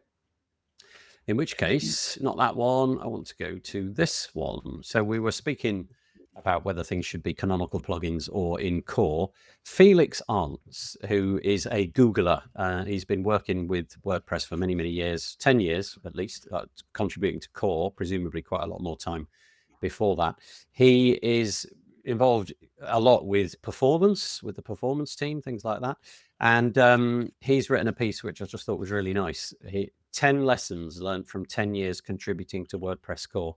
In which case, not that one. I want to go to this one. So we were speaking about whether things should be canonical plugins or in core. Felix Arntz, who is a Googler, he's been working with WordPress for many, many years, 10 years at least, contributing to core, presumably quite a lot more time before that. He is involved a lot with performance, with the performance team, things like that. And he's written a piece which I just thought was really nice. 10 lessons learned from 10 years contributing to WordPress core.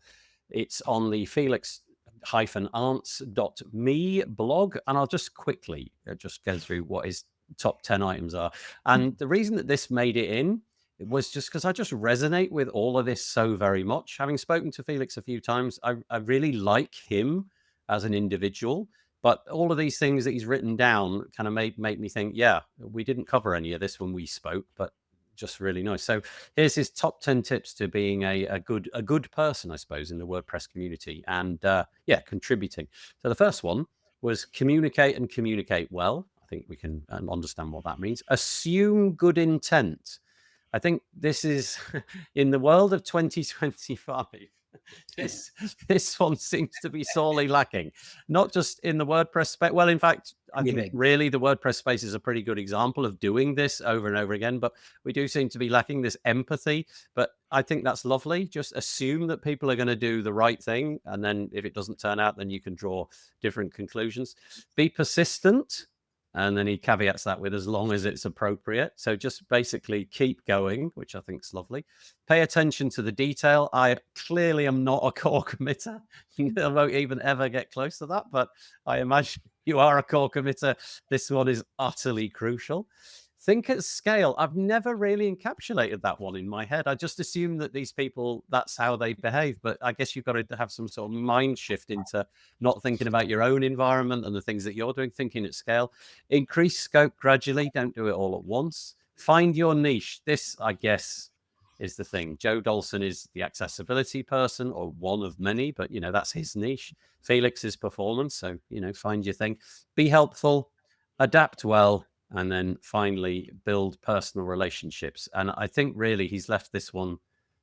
It's on the felix-arntz.me blog, and I'll just quickly just go through what his top 10 items are. And the reason that this made it in was just because I just resonate with all of this so very much. Having spoken to Felix a few times, I really like him as an individual, but all of these things that he's written down kind of make me think, yeah, we didn't cover any of this when we spoke, but just really nice. So here's his top 10 tips to being a good person, I suppose, in the WordPress community, and yeah, contributing. So the first one was communicate and communicate well. I think we can understand what that means. Assume good intent. I think this is in the world of 2025. This one seems to be sorely lacking, not just in the WordPress space. Well, in fact, I think really the WordPress space is a pretty good example of doing this over and over again, but we do seem to be lacking this empathy. But I think that's lovely. Just assume that people are going to do the right thing, and then if it doesn't turn out, then you can draw different conclusions. Be persistent. And then he caveats that with as long as it's appropriate. So just basically keep going, which I think is lovely. Pay attention to the detail. I clearly am not a core committer. I won't even ever get close to that, but I imagine you are a core committer. This one is utterly crucial. Think at scale. I've never really encapsulated that one in my head. I just assume that these people, that's how they behave. But I guess you've got to have some sort of mind shift into not thinking about your own environment and the things that you're doing, thinking at scale. Increase scope gradually. Don't do it all at once. Find your niche. This, I guess, is the thing. Joe Dolson is the accessibility person, or one of many, but, that's his niche. Felix is performance. So, find your thing. Be helpful. Adapt well. And then finally, build personal relationships. And I think really he's left this one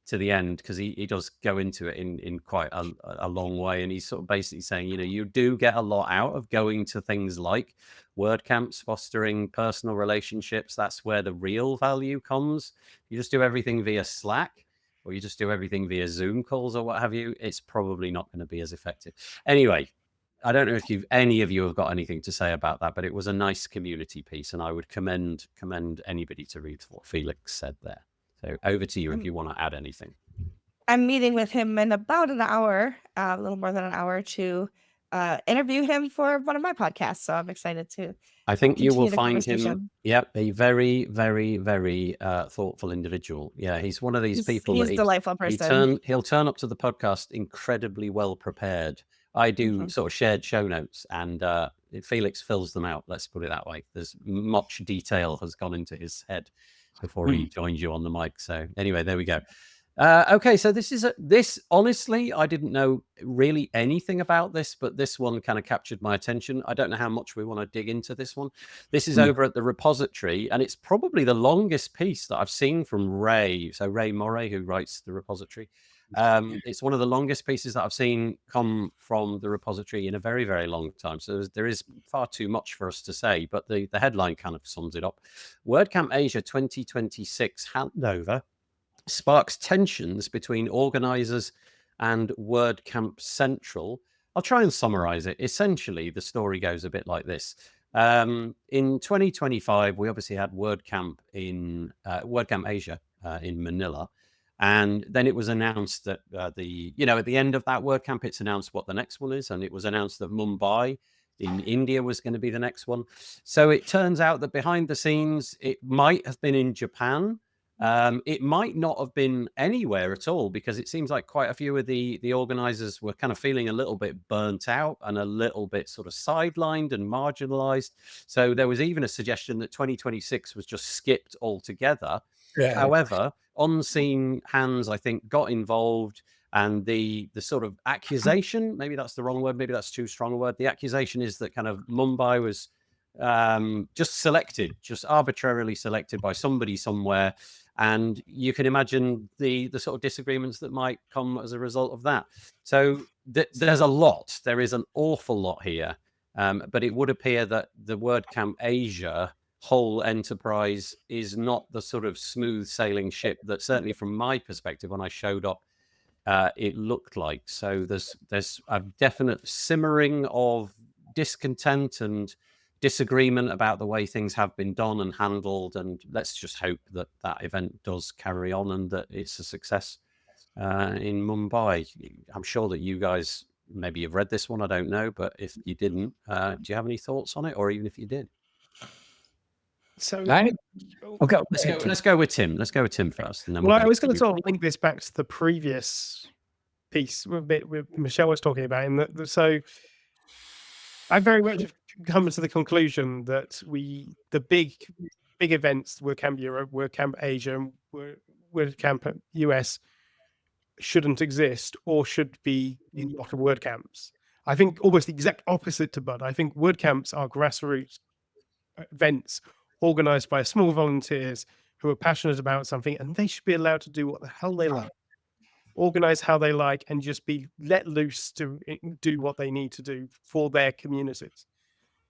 to the end, because he does go into it in quite a long way, and he's sort of basically saying, you do get a lot out of going to things like WordCamps, fostering personal relationships. That's where the real value comes. You just do everything via Slack, or you just do everything via Zoom calls or what have you, it's probably not going to be as effective. Anyway, I don't know if any of you have got anything to say about that, but it was a nice community piece, and I would commend anybody to read what Felix said there. So over to you if you want to add anything. I'm meeting with him in about an hour, a little more than an hour, to interview him for one of my podcasts. So I'm excited to. I think you will find him, conversation. a very, very, very thoughtful individual. Yeah, he's one of these people He's that a delightful person. he'll turn up to the podcast incredibly well prepared. I do sort of shared show notes, and Felix fills them out. Let's put it that way. There's much detail has gone into his head before he joins you on the mic. So anyway, there we go. Okay, so this honestly, I didn't know really anything about this, but this one kind of captured my attention. I don't know how much we want to dig into this one. This is over at the repository, and it's probably the longest piece that I've seen from Ray. So Ray Moray, who writes the repository. It's one of the longest pieces that I've seen come from the repository in a very, very long time. So there is far too much for us to say, but the headline kind of sums it up. WordCamp Asia 2026 handover sparks tensions between organisers and WordCamp Central. I'll try and summarize it. Essentially, the story goes a bit like this. In 2025, we obviously had WordCamp Asia in Manila. And then it was announced that at the end of that WordCamp, it's announced what the next one is. And it was announced that Mumbai in India was going to be the next one. So it turns out that behind the scenes, it might have been in Japan. It might not have been anywhere at all, because it seems like quite a few of the organizers were kind of feeling a little bit burnt out and a little bit sort of sidelined and marginalized. So there was even a suggestion that 2026 was just skipped altogether. Yeah. However, unseen hands, I think, got involved, and the sort of accusation, maybe that's the wrong word, maybe that's too strong a word. The accusation is that kind of Mumbai was just arbitrarily selected by somebody somewhere. And you can imagine the sort of disagreements that might come as a result of that. So there's a lot. There is an awful lot here. But it would appear that the WordCamp Asia whole enterprise is not the sort of smooth sailing ship that, certainly from my perspective, when I showed up, it looked like. So there's a definite simmering of discontent and disagreement about the way things have been done and handled, and let's just hope that that event does carry on and that it's a success in Mumbai. I'm sure that you guys maybe have read this one, I don't know, but if you didn't, do you have any thoughts on it, or even if you did? So okay, let's go with Tim. Let's go with Tim first, and then I was going to sort of link this back to the previous piece with Michelle was talking about. So I very much have come to the conclusion that the big events, WordCamp Europe, WordCamp Asia, and WordCamp US, shouldn't exist or should be in a lot of WordCamps. I think almost the exact opposite to Bud. I think WordCamps are grassroots events organized by small volunteers who are passionate about something, and they should be allowed to do what the hell they like, organize how they like, and just be let loose to do what they need to do for their communities.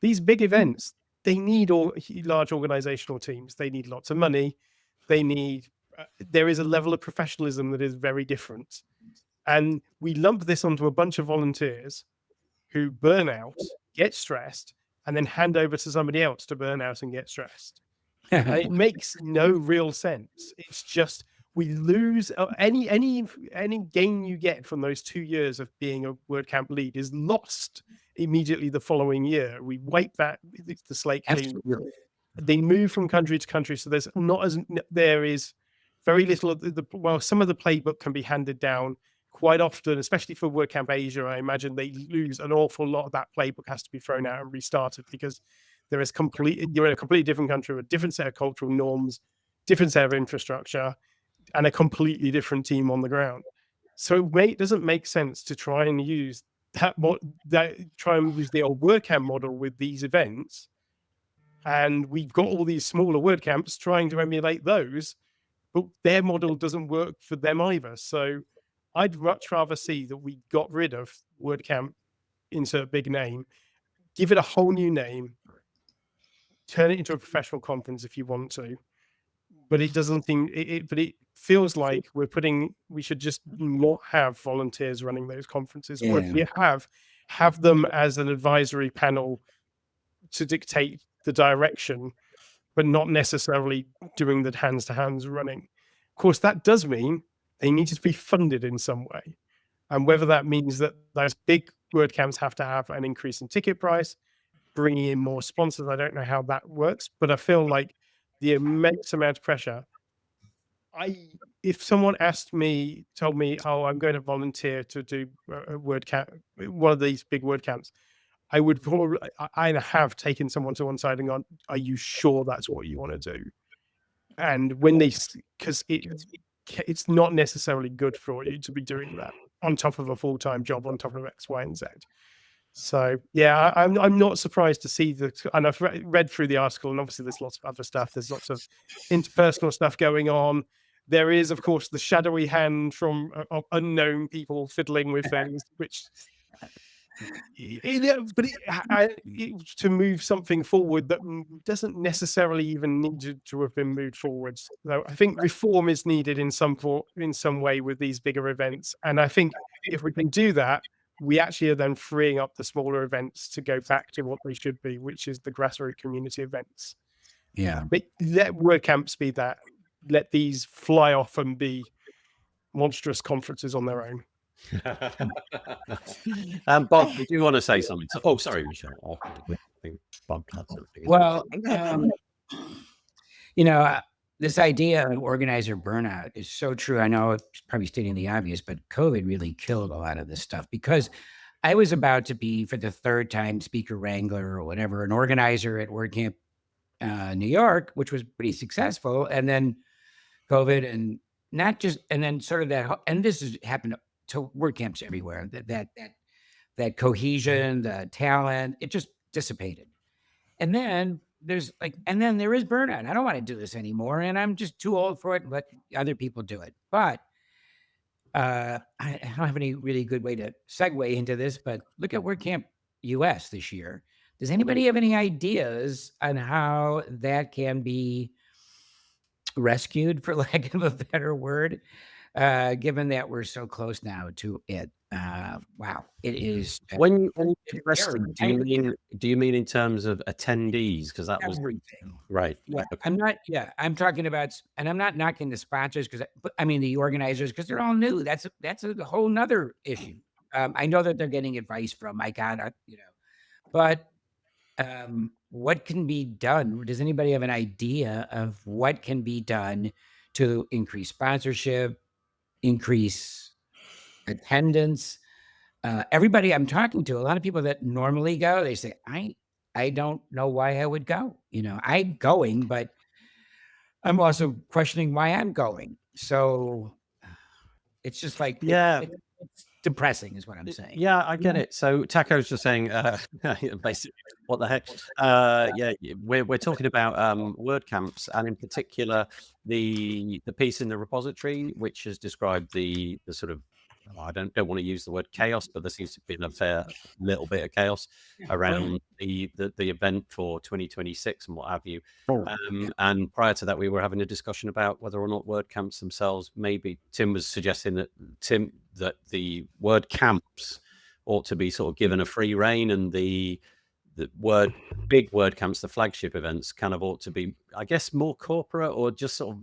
These big events, they need large organizational teams. They need lots of money. They need, there is a level of professionalism that is very different. And we lump this onto a bunch of volunteers who burn out, get stressed, and then hand over to somebody else to burn out and get stressed. It makes no real sense. It's just, we lose any gain you get from those 2 years of being a WordCamp lead is lost immediately the following year. We wipe the slate clean. They move from country to country, so there is very little of some of the playbook can be handed down. Quite often, especially for WordCamp Asia, I imagine they lose an awful lot of that playbook, has to be thrown out and restarted, because you're in a completely different country with a different set of cultural norms, different set of infrastructure, and a completely different team on the ground. So it doesn't make sense to try and use the old WordCamp model with these events. And we've got all these smaller WordCamps trying to emulate those, but their model doesn't work for them either. So I'd much rather see that we got rid of WordCamp, insert big name, give it a whole new name, turn it into a professional conference if you want to. But it doesn't think but it feels like we should just not have volunteers running those conferences. Or if you have them as an advisory panel to dictate the direction, but not necessarily doing the hands-to-hands running. Of course, that does mean they need to be funded in some way. And whether that means that those big WordCamps have to have an increase in ticket price, bringing in more sponsors, I don't know how that works, but I feel like the immense amount of pressure. If someone told me, oh, I'm going to volunteer to do a WordCamp, one of these big WordCamps, I would probably, I have taken someone to one side and gone, are you sure that's what you want to do? And when because it's not necessarily good for you to be doing that on top of a full-time job, on top of X, Y, and Z. So yeah, I'm not surprised to see and I've read through the article, and obviously there's lots of other stuff. There's lots of interpersonal stuff going on. There is, of course, the shadowy hand from unknown people fiddling with things, which, to move something forward that doesn't necessarily even need to have been moved forwards. So I think reform is needed in some way with these bigger events, and I think if we can do that, we actually are then freeing up the smaller events to go back to what they should be, which is the grassroots community events. Yeah. But let WordCamps be that. Let these fly off and be monstrous conferences on their own. Bob, did you want to say something? Oh, sorry, Michelle. I think Bob had something. Well, this idea of organizer burnout is so true. I know it's probably stating the obvious, but COVID really killed a lot of this stuff, because I was about to be, for the third time, speaker wrangler or whatever, an organizer at WordCamp New York, which was pretty successful. And then COVID, and then sort of that, and this has happened to WordCamps everywhere, that cohesion, the talent, it just dissipated. And then there is burnout. I don't want to do this anymore, and I'm just too old for it, and let other people do it. But I don't have any really good way to segue into this, but look at WordCamp US this year. Does anybody have any ideas on how that can be rescued, for lack of a better word, given that we're so close now to it? Wow, it is. When you rescued, do you mean in terms of attendees? Because that was everything, right. Yeah, okay. I'm talking about, and I'm not knocking the sponsors, but I mean the organizers, because they're all new. That's a whole nother issue. I know that they're getting advice from but what can be done? Does anybody have an idea of what can be done to increase sponsorship, increase attendance? Everybody I'm talking to, a lot of people that normally go, they say, I don't know why I would go. I'm going, but I'm also questioning why I'm going. So it's just like, it's depressing is what I'm saying. Yeah, I get it. So Taco's just saying, basically, what the heck? We're talking about WordCamps, and in particular the piece in the repository, which has described the sort of, I don't want to use the word chaos, but there seems to be a fair little bit of chaos around the event for 2026 and what have you. And prior to that, we were having a discussion about whether or not WordCamps themselves, maybe Tim was suggesting that the WordCamps ought to be sort of given a free rein, and the big WordCamps, the flagship events, kind of ought to be, I guess, more corporate, or just sort of,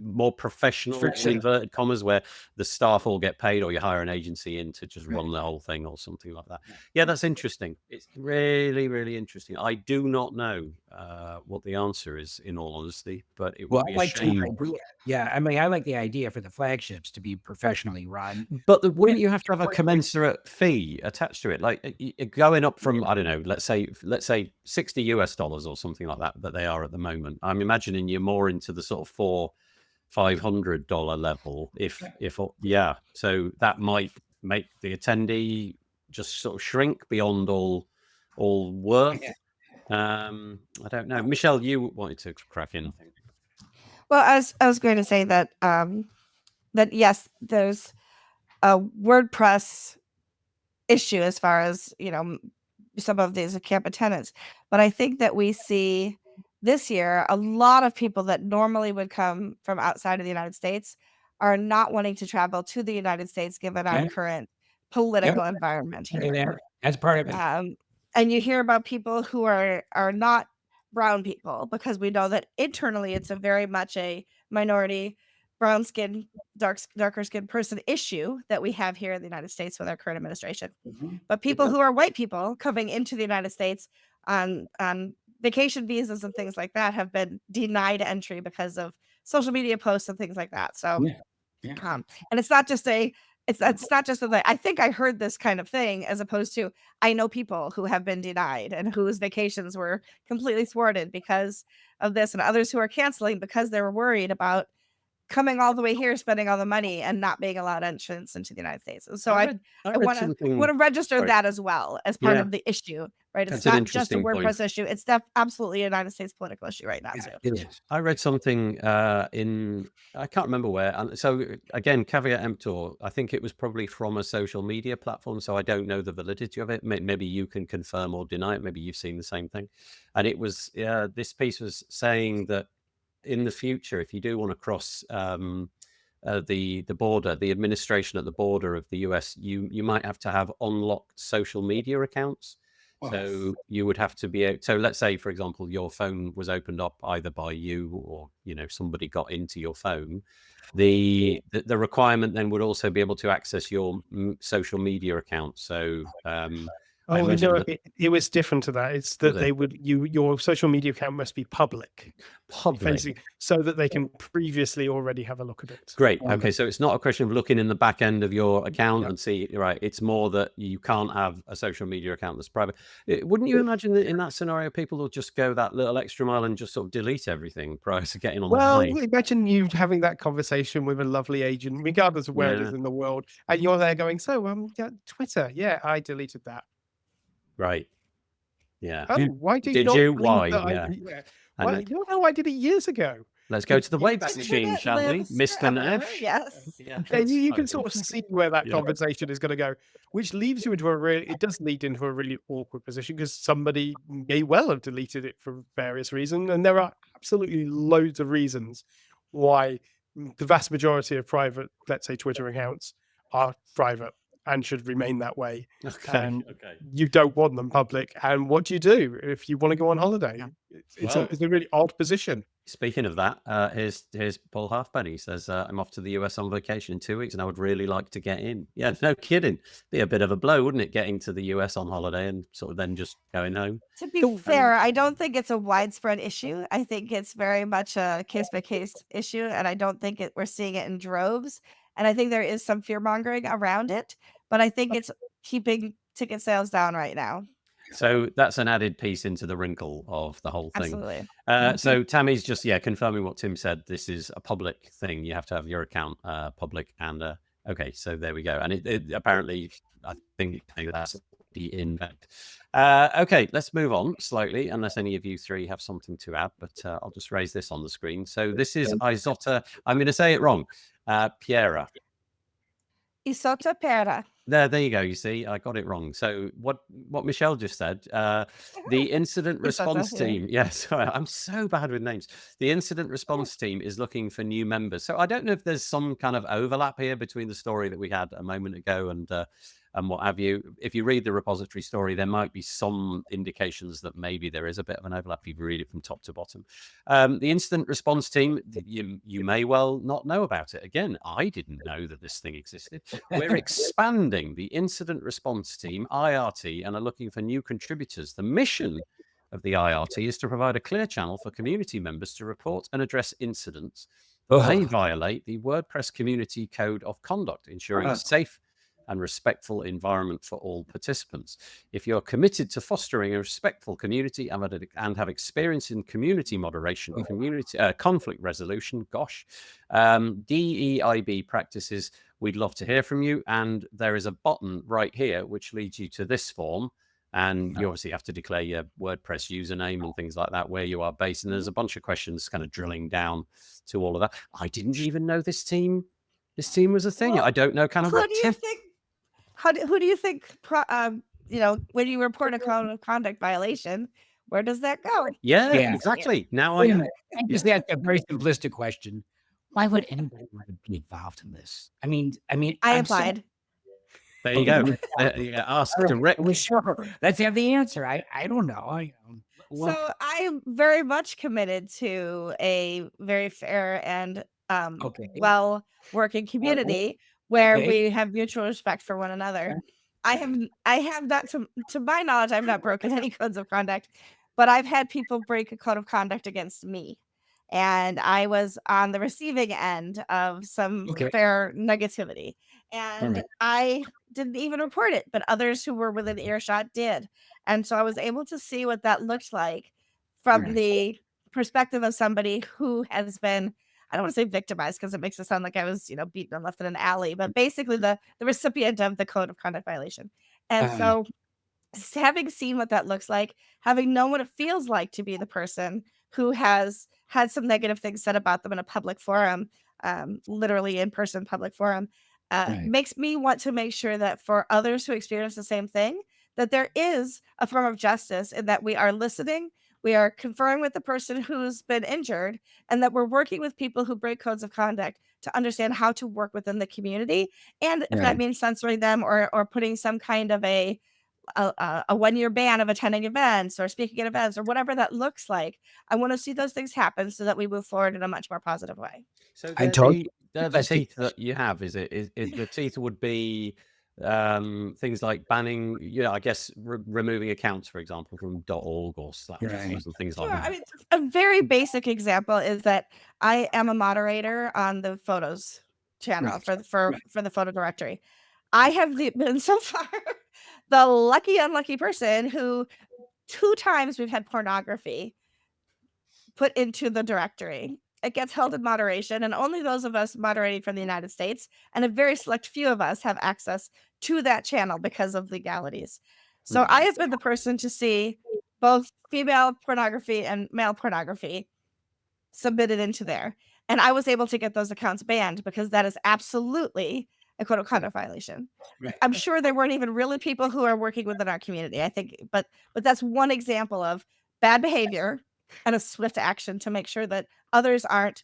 more professional, in inverted commas, where the staff all get paid, or you hire an agency in to just run the whole thing or something like that. Yeah, that's interesting. It's really, really interesting. I do not know what the answer is, in all honesty, but it would be a shame. Yeah, I mean, I like the idea for the flagships to be professionally run. But wouldn't you have to have a commensurate fee attached to it? Like going up from, I don't know, let's say $60 or something like that they are at the moment. I'm imagining you're more into the sort of $400-$500 level. So that might make the attendee just sort of shrink beyond all worth. I don't know. Michelle, you wanted to crack in, I think. Well, I was going to say that that yes, there's a WordPress issue as far as some of these campus tenants, but I think that we see this year a lot of people that normally would come from outside of the United States are not wanting to travel to the United States given our Yeah. current political environment here. There. That's part of it. And you hear about people who are not brown people, because we know that internally it's a very much a minority, brown skin, darker skinned person issue that we have here in the United States with our current administration. But people who are white people coming into the United States on vacation visas and things like that have been denied entry because of social media posts and things like that. So, and it's not just it's not just that I think I heard this kind of thing, as opposed to I know people who have been denied and whose vacations were completely thwarted because of this, and others who are canceling because they were worried about coming all the way here, spending all the money, and not being allowed entrance into the United States. And so I want to register that as well as part of the issue, right? It's not just a WordPress issue. It's absolutely a United States political issue right now. Too. I read something I can't remember where. And so again, caveat emptor, I think it was probably from a social media platform. So I don't know the validity of it. Maybe you can confirm or deny it. Maybe you've seen the same thing. And it was, this piece was saying that in the future, if you do want to cross the border, the administration at the border of the US, you might have to have unlocked social media accounts. So you would have to be so let's say, for example, your phone was opened up either by you or somebody got into your phone. The requirement then would also be able to access your social media account. So it was different to that. It's that they would your social media account must be public, so that they can previously already have a look at it. Great. Okay, so it's not a question of looking in the back end of your account and see, right? It's more that you can't have a social media account that's private. Wouldn't you imagine that in that scenario, people will just go that little extra mile and just sort of delete everything prior to getting on the plane? Well, imagine you having that conversation with a lovely agent, regardless of where it is in the world, and you're there going, "So, Twitter, I deleted that." Right. Yeah. Oh, why did you? Why? Well, you know how I did it years ago. Let's go to the Wayback Machine, shall we, Mr. Nash? Yes. You can sort of see where that conversation is going to go, which leaves you into it does lead into a really awkward position, because somebody may well have deleted it for various reasons. And there are absolutely loads of reasons why the vast majority of private, let's say, Twitter accounts are private and should remain that way. And you don't want them public. And what do you do if you want to go on holiday? It's a really odd position. Speaking of that, here's Paul Halfpenny. He says, I'm off to the US on vacation in 2 weeks and I would really like to get in. Yeah, no kidding. Be a bit of a blow, wouldn't it, getting to the US on holiday and sort of then just going home? To be fair, I don't think it's a widespread issue. I think it's very much a case-by-case issue, and I don't think we're seeing it in droves. And I think there is some fear-mongering around it, but I think it's keeping ticket sales down right now. So that's an added piece into the wrinkle of the whole thing. Absolutely. So Tammy's just, confirming what Tim said. This is a public thing. You have to have your account public. And okay, so there we go. And it apparently, I think that's the invent. Okay, let's move on slightly, unless any of you three have something to add, but I'll just raise this on the screen. So this is Isotta. I'm going to say it wrong. Piera. Isotta Piera. There you go. You see, I got it wrong. So what Michelle just said, the incident response team. Yes, I'm so bad with names. The incident response team is looking for new members. So I don't know if there's some kind of overlap here between the story that we had a moment ago and what have you. If you read the repository story, there might be some indications that maybe there is a bit of an overlap if you read it from top to bottom. The incident response team, you may well not know about it. Again, I didn't know that this thing existed. We're expanding the incident response team, IRT, and are looking for new contributors. The mission of the IRT is to provide a clear channel for community members to report and address incidents that may violate the WordPress community code of conduct, ensuring a safe and respectful environment for all participants. If you're committed to fostering a respectful community and have experience in community moderation, conflict resolution, DEIB practices, we'd love to hear from you. And there is a button right here which leads you to this form. And you obviously have to declare your WordPress username and things like that, where you are based. And there's a bunch of questions kind of drilling down to all of that. I didn't even know this team was a thing. Well, I don't know kind of who do you think? Who do you think? When you report a code of conduct violation, where does that go? Yeah, Yeah. exactly. Now Wait a I minute. I just ask a very simplistic question. Why would anybody want to be involved in this? I mean, I I'm so- applied. there you go. Ask All right, directly. well, sure. Let's have the answer. I don't know. So I am very much committed to a very fair and Okay. well working community where Okay. we have mutual respect for one another. I have not, to my knowledge, I've not broken any codes of conduct, but I've had people break a code of conduct against me. And I was on the receiving end of some Okay. fair negativity. And right. I didn't even report it, but others who were within earshot did. And so I was able to see what that looked like from Right. the perspective of somebody who has been, I don't want to say victimized because it makes it sound like I was, beaten and left in an alley, but basically the recipient of the code of conduct violation. And so having seen what that looks like, having known what it feels like to be the person who has had some negative things said about them in a public forum, literally in-person public forum, makes me want to make sure that for others who experience the same thing, that there is a form of justice and that we are listening, we are conferring with the person who's been injured, and that we're working with people who break codes of conduct to understand how to work within the community. And if that means censoring them or putting some kind of a 1-year ban of attending events or speaking at events or whatever that looks like, I want to see those things happen so that we move forward in a much more positive way. So totally- the teeth that you have, is the teeth would be things like banning, I guess removing accounts, for example, from .org or / and things like that. I mean, a very basic example is that I am a moderator on the photos channel for the photo directory. I have been so far the lucky unlucky person who 2 times we've had pornography put into the directory. It gets held in moderation, and only those of us moderating from the United States and a very select few of us have access to that channel because of legalities. So I have been the person to see both female pornography and male pornography submitted into there. And I was able to get those accounts banned because that is absolutely a code of conduct violation. I'm sure there weren't even really people who are working within our community, I think, but that's one example of bad behavior and a swift action to make sure that others aren't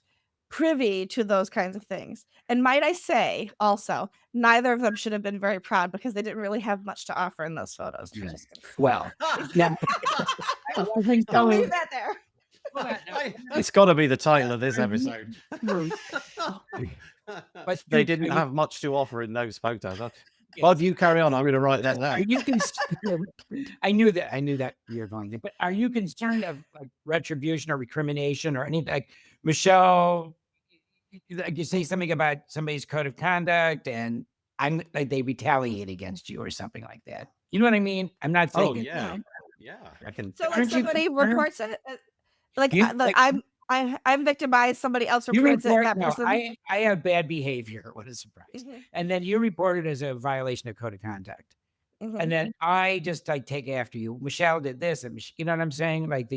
privy to those kinds of things. And might I say also, neither of them should have been very proud because they didn't really have much to offer in those photos. Well, now, I'll leave that there. It's got to be the title of this episode. But They didn't have much to offer in those photos. Well, you carry on. I'm going to write that down. I knew that you're going to, but are you concerned of like retribution or recrimination or anything? Like Michelle, you say something about somebody's code of conduct and I'm like they retaliate against you or something like that. You know what I mean? I'm not saying. Oh yeah, I can. So when somebody reports it, I'm victimized, somebody else reports it. That person. I have bad behavior. What a surprise! And then you report it as a violation of code of conduct. And then I just take after you. Michelle did this, and you know what I'm saying? Like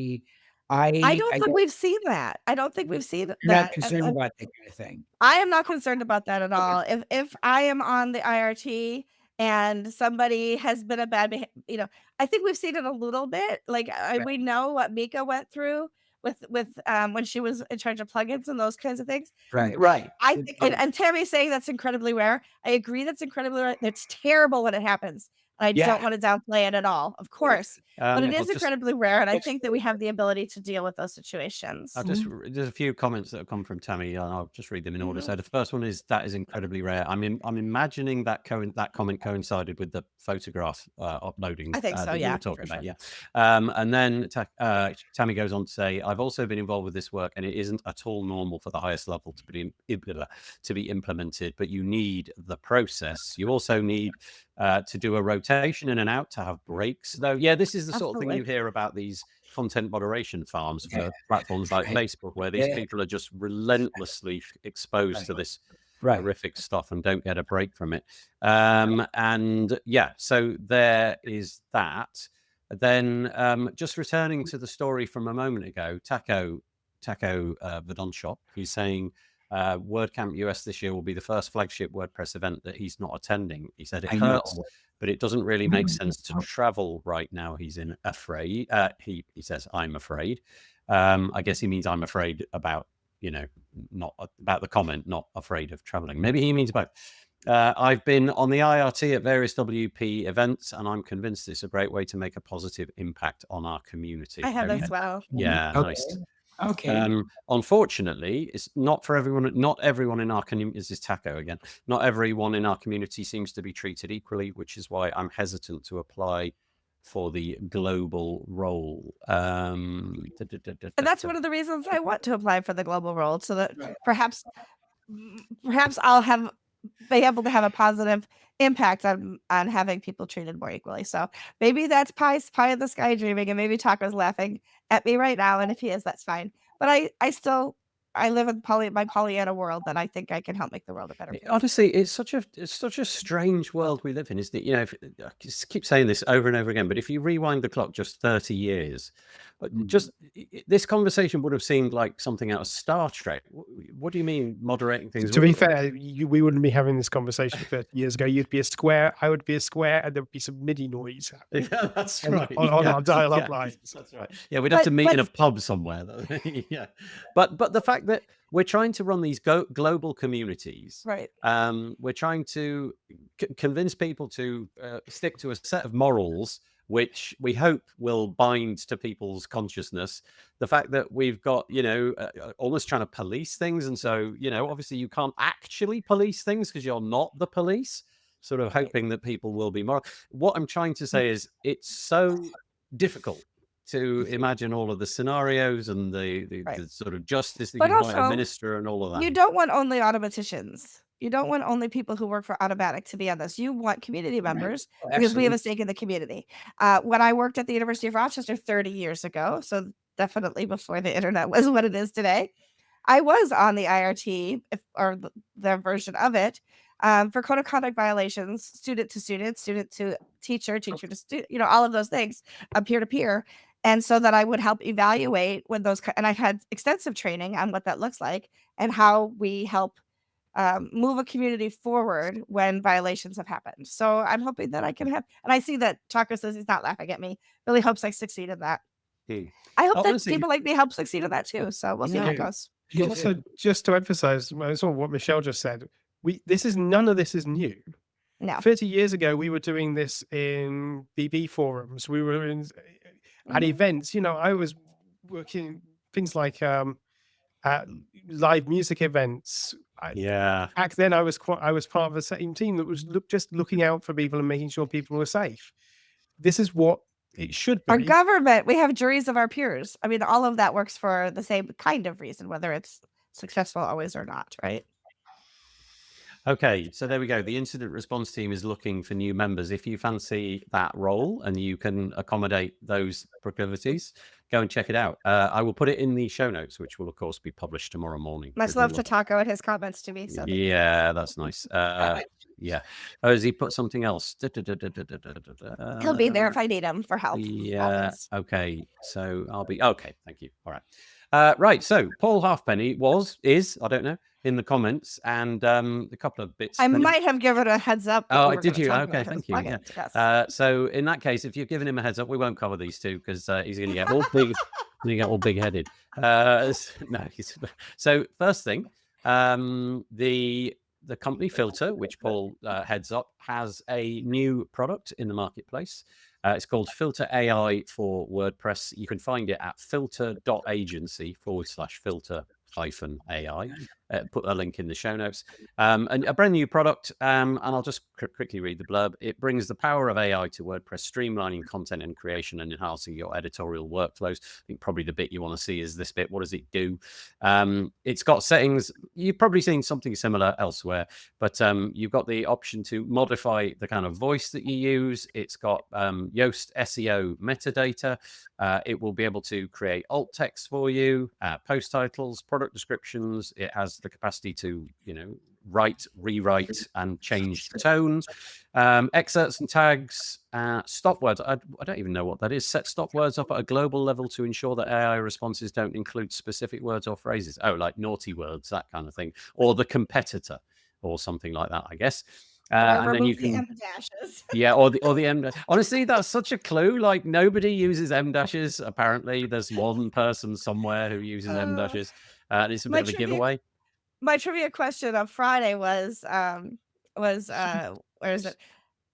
I don't think we've seen that. I don't think we've seen that. You're not concerned about that kind of thing. I am not concerned about that at all. If I am on the IRT and somebody has been a bad behavior, I think we've seen it a little bit. Like we know what Mika went through with when she was in charge of plugins and those kinds of things. Right. I think, and Tammy's saying that's incredibly rare. I agree that's incredibly rare. It's terrible when it happens. I don't want to downplay it at all, of course, but it is incredibly rare, and I think that we have the ability to deal with those situations. There's a few comments that have come from Tammy, and I'll just read them in order. So the first one is that is incredibly rare. I'm imagining that comment coincided with the photograph uploading. I think so. You were talking about, and then Tammy goes on to say, I've also been involved with this work, and it isn't at all normal for the highest level to be implemented, but you need the process. You also need to do a rotation in and out, to have breaks. Though, this is the sort of thing you hear about these content moderation farms for platforms like Facebook, where these people are just relentlessly exposed to this horrific stuff and don't get a break from it. So there is that. Then just returning to the story from a moment ago, Taco Vidonshop, he's saying WordCamp US this year will be the first flagship WordPress event that he's not attending. He said it I know. hurts, but it doesn't really make sense to travel right now. He's afraid. He says, I'm afraid. I guess he means I'm afraid about, not about the comment, not afraid of traveling. Maybe he means both. I've been on the IRT at various WP events, and I'm convinced it's a great way to make a positive impact on our community. I have as well. Yeah, Okay. nice. Okay. Unfortunately, it's not for everyone. Not everyone in our community. This is Taco again. Not everyone in our community seems to be treated equally, which is why I'm hesitant to apply for the global role. And that's one of the reasons I want to apply for the global role, so that perhaps I'll be able to have a positive impact on having people treated more equally. So maybe that's pie in the sky dreaming, and maybe Taco's laughing at me right now, and if he is, that's fine. But I live in my Pollyanna world, and I think I can help make the world a better place. Honestly, it's such a strange world we live in, isn't it? I just keep saying this over and over again, but if you rewind the clock just 30 years, this conversation would have seemed like something out of Star Trek. What do you mean moderating things? To be fair, we wouldn't be having this conversation 30 years ago. You'd be a square, I would be a square, and there would be some MIDI noise Yeah, that's right. on our dial-up line. That's right. Yeah, we'd have to meet in a pub somewhere, though. Yeah, but the fact that we're trying to run these global communities, right? We're trying to convince people to stick to a set of morals which we hope will bind to people's consciousness. The fact that we've got, almost trying to police things. And so, obviously you can't actually police things because you're not the police, sort of hoping that people will be moral. What I'm trying to say is it's so difficult to imagine all of the scenarios and the sort of justice that you might administer and all of that. You don't want only automaticians. You don't want only people who work for Automatic to be on this. You want community members because we have a stake in the community. When I worked at the University of Rochester 30 years ago, so definitely before the internet was what it is today, I was on the IRT or the version of it for code of conduct violations, student to student, student to teacher, teacher to student, all of those things, peer to peer. And so that I would help evaluate when those, and I had extensive training on what that looks like and how we help move a community forward when violations have happened. So I'm hoping that I can have, and I see that Taco says he's not laughing at me. Really hopes I succeed in that. I hope that people like me help succeed in that too. So we'll see how it goes. Also, just to emphasize what Michelle just said, none of this is new. No. 30 years ago, we were doing this in BB forums. We were at events. I was working things like at live music events. Back then, I was part of the same team that was just looking out for people and making sure people were safe. This is what it should be. Our government, we have juries of our peers. I mean, all of that works for the same kind of reason, whether it's successful always or not, right? Okay, so there we go. The incident response team is looking for new members. If you fancy that role and you can accommodate those proclivities, go and check it out. I will put it in the show notes, which will, of course, be published tomorrow morning. Much love to Taco and his comments to me. So yeah, that's nice. Yeah. Oh, has he put something else? He'll be there if I need him for help. Yeah. Always. Okay. So I'll be okay. Thank you. All right. Right. So Paul Halfpenny is, I don't know, in the comments, and a couple of bits. I might have given a heads up. Oh, did you? Okay, thank you. Yeah. Yes. So in that case, if you're giving him a heads up, we won't cover these two because he's going to get all big. You get all big-headed. No. So first thing, the company Filter, which Paul heads up, has a new product in the marketplace. It's called Filter AI for WordPress. You can find it at filter.agency/filter-AI. Put a link in the show notes. And a brand new product, and I'll just quickly read the blurb. It brings the power of AI to WordPress, streamlining content and creation and enhancing your editorial workflows. I think probably the bit you want to see is this bit. What does it do? It's got settings. You've probably seen something similar elsewhere, but you've got the option to modify the kind of voice that you use. It's got Yoast SEO metadata. It will be able to create alt text for you, post titles, product descriptions. It has the capacity to, write, rewrite, and change the tone. Excerpts and tags, stop words. I don't even know what that is. Set stop words up at a global level to ensure that AI responses don't include specific words or phrases. Oh, like naughty words, that kind of thing. Or the competitor or something like that, I guess. And then you can, M dashes. yeah, or the M. Honestly, that's such a clue. Like nobody uses M dashes. Apparently, there's one person somewhere who uses M dashes, and it's a bit of a giveaway. My trivia question on Friday was where is it?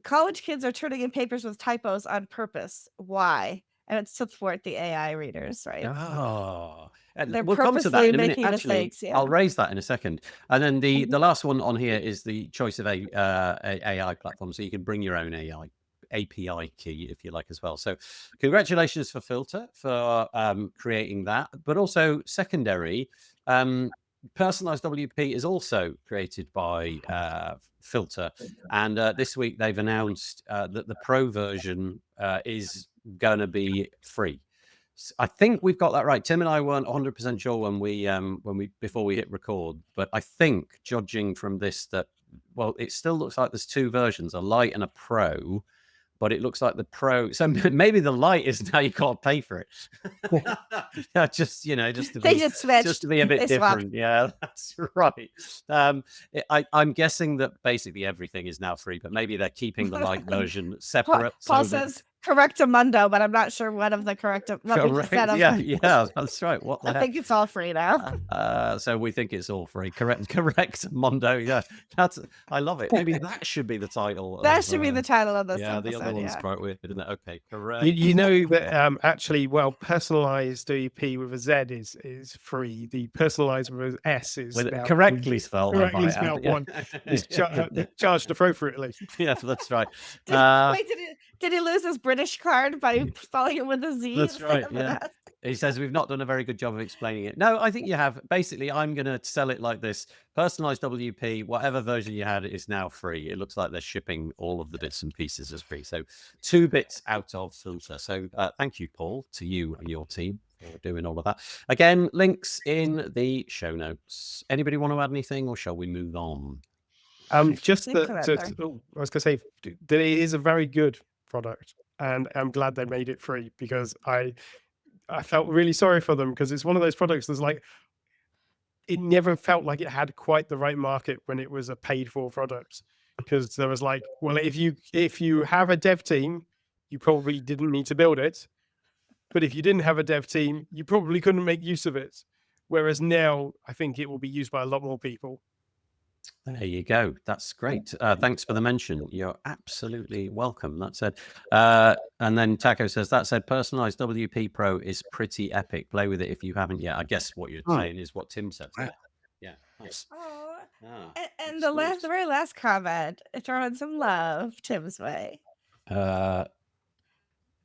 College kids are turning in papers with typos on purpose. Why? And it's to thwart the AI readers, right? Oh, They're we'll come to that in a minute. making Actually, mistakes, yeah. I'll raise that in a second. And then the last one on here is the choice of a AI platform, so you can bring your own AI API key if you like as well. So congratulations for Filter for creating that, but also secondary. Personalized WP is also created by Filter, and this week they've announced that the Pro version is going to be free. I think we've got that right. Tim and I weren't 100% sure when we before we hit record, but I think judging from this that, well, it still looks like there's two versions, a light and a pro, but it looks like the pro. So maybe the light is now you can't pay for it. just to They be, just switched. just to be a bit They different. swapped. Yeah, that's right. I'm guessing that basically everything is now free, but maybe they're keeping the light version separate. Paul says Correctamundo, but I'm not sure what of the correct. Correct. Yeah, that's right. What the I heck? think it's all free now. So we think it's all free. Correct, Mondo. Yeah, I love it. Maybe that should be the title. That should be the title of this Yeah, episode, the other one's quite weird, isn't it? Okay, correct. You know that actually, well, personalized WP with a Z is free. The personalized with an S is With now correctly spelled. correctly spelled one is charged appropriately. Yeah, that's right. Wait, did he lose his British card by spelling it with a Z? That's right. Yeah. He says we've not done a very good job of explaining it. No, I think you have. Basically, I'm going to sell it like this. Personalized WP, whatever version you had, is now free. It looks like they're shipping all of the bits and pieces as free. So 2 bits out of Filter. So thank you, Paul, to you and your team for doing all of that. Again, links in the show notes. Anybody want to add anything, or shall we move on? Just I was going to say that it is a very good product, and I'm glad they made it free, because I felt really sorry for them, because it's one of those products that's like, it never felt like it had quite the right market when it was a paid for product, because there was like, well, if you have a dev team, you probably didn't need to build it, but if you didn't have a dev team, you probably couldn't make use of it. Whereas now I think it will be used by a lot more people. There you go. That's great. Thanks for the mention. You're absolutely welcome. That said, and then Taco says, that said, personalized WP Pro is pretty epic. Play with it if you haven't yet. I guess what you're saying is what Tim said. Yeah. Nice. And the very last comment, throwing some love Tim's way.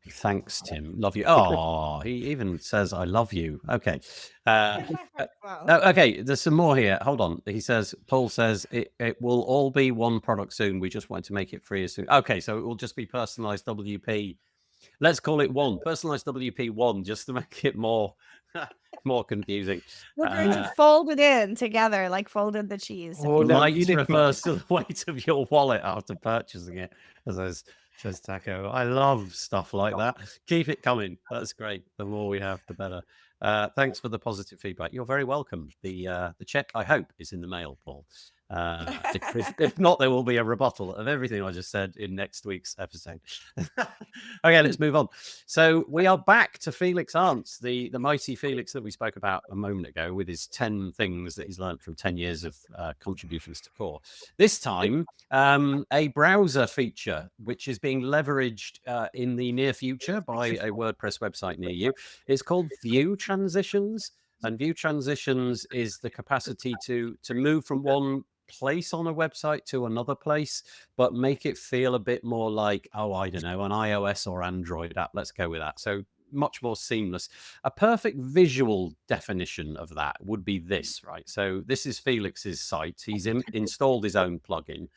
Thanks, Tim. Love you. Oh, he even says, I love you. Okay. Okay, there's some more here. Hold on. He says, Paul says, it will all be one product soon. We just want to make it free as soon. Okay, so it will just be personalized WP. Let's call it one. Personalized WP 1, just to make it more confusing. We're going to fold it in together, like folded the cheese. Light refers to the weight of your wallet after purchasing it, as says Taco. I love stuff like that. Keep it coming. That's great. The more we have, the better. Thanks for the positive feedback. You're very welcome. The check, I hope, is in the mail, Paul. If not, there will be a rebuttal of everything I just said in next week's episode. Okay, let's move on. So we are back to Felix Arntz, the mighty Felix that we spoke about a moment ago, with his 10 things that he's learned from 10 years of contributions to Core. This time, a browser feature, which is being leveraged in the near future by a WordPress website near you. It's called View Transitions. And View Transitions is the capacity to move from one place on a website to another place, but make it feel a bit more like, I don't know, an iOS or Android app. Let's go with that. So much more seamless. A perfect visual definition of that would be this, right? So this is Felix's site. He's installed his own plugin.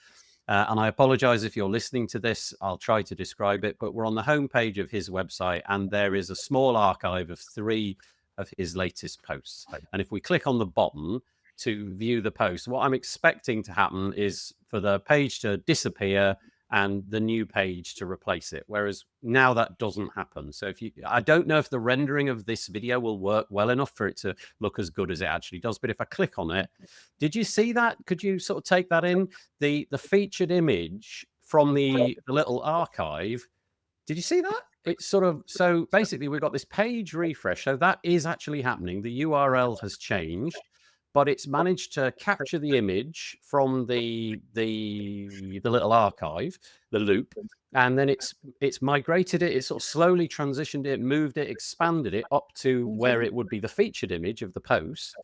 And I apologize if you're listening to this. I'll try to describe it, but we're on the homepage of his website, and there is a small archive of 3 of his latest posts. And if we click on the bottom, to view the post. What I'm expecting to happen is for the page to disappear and the new page to replace it. Whereas now that doesn't happen. So I don't know if the rendering of this video will work well enough for it to look as good as it actually does. But if I click on it, did you see that? Could you sort of take that in? The featured image from the little archive. Did you see that? It's sort of, so basically we've got this page refresh. So that is actually happening. The URL has changed, but it's managed to capture the image from the little archive, the loop, and then it's migrated it. It's sort of slowly transitioned it, moved it, expanded it up to where it would be the featured image of the post.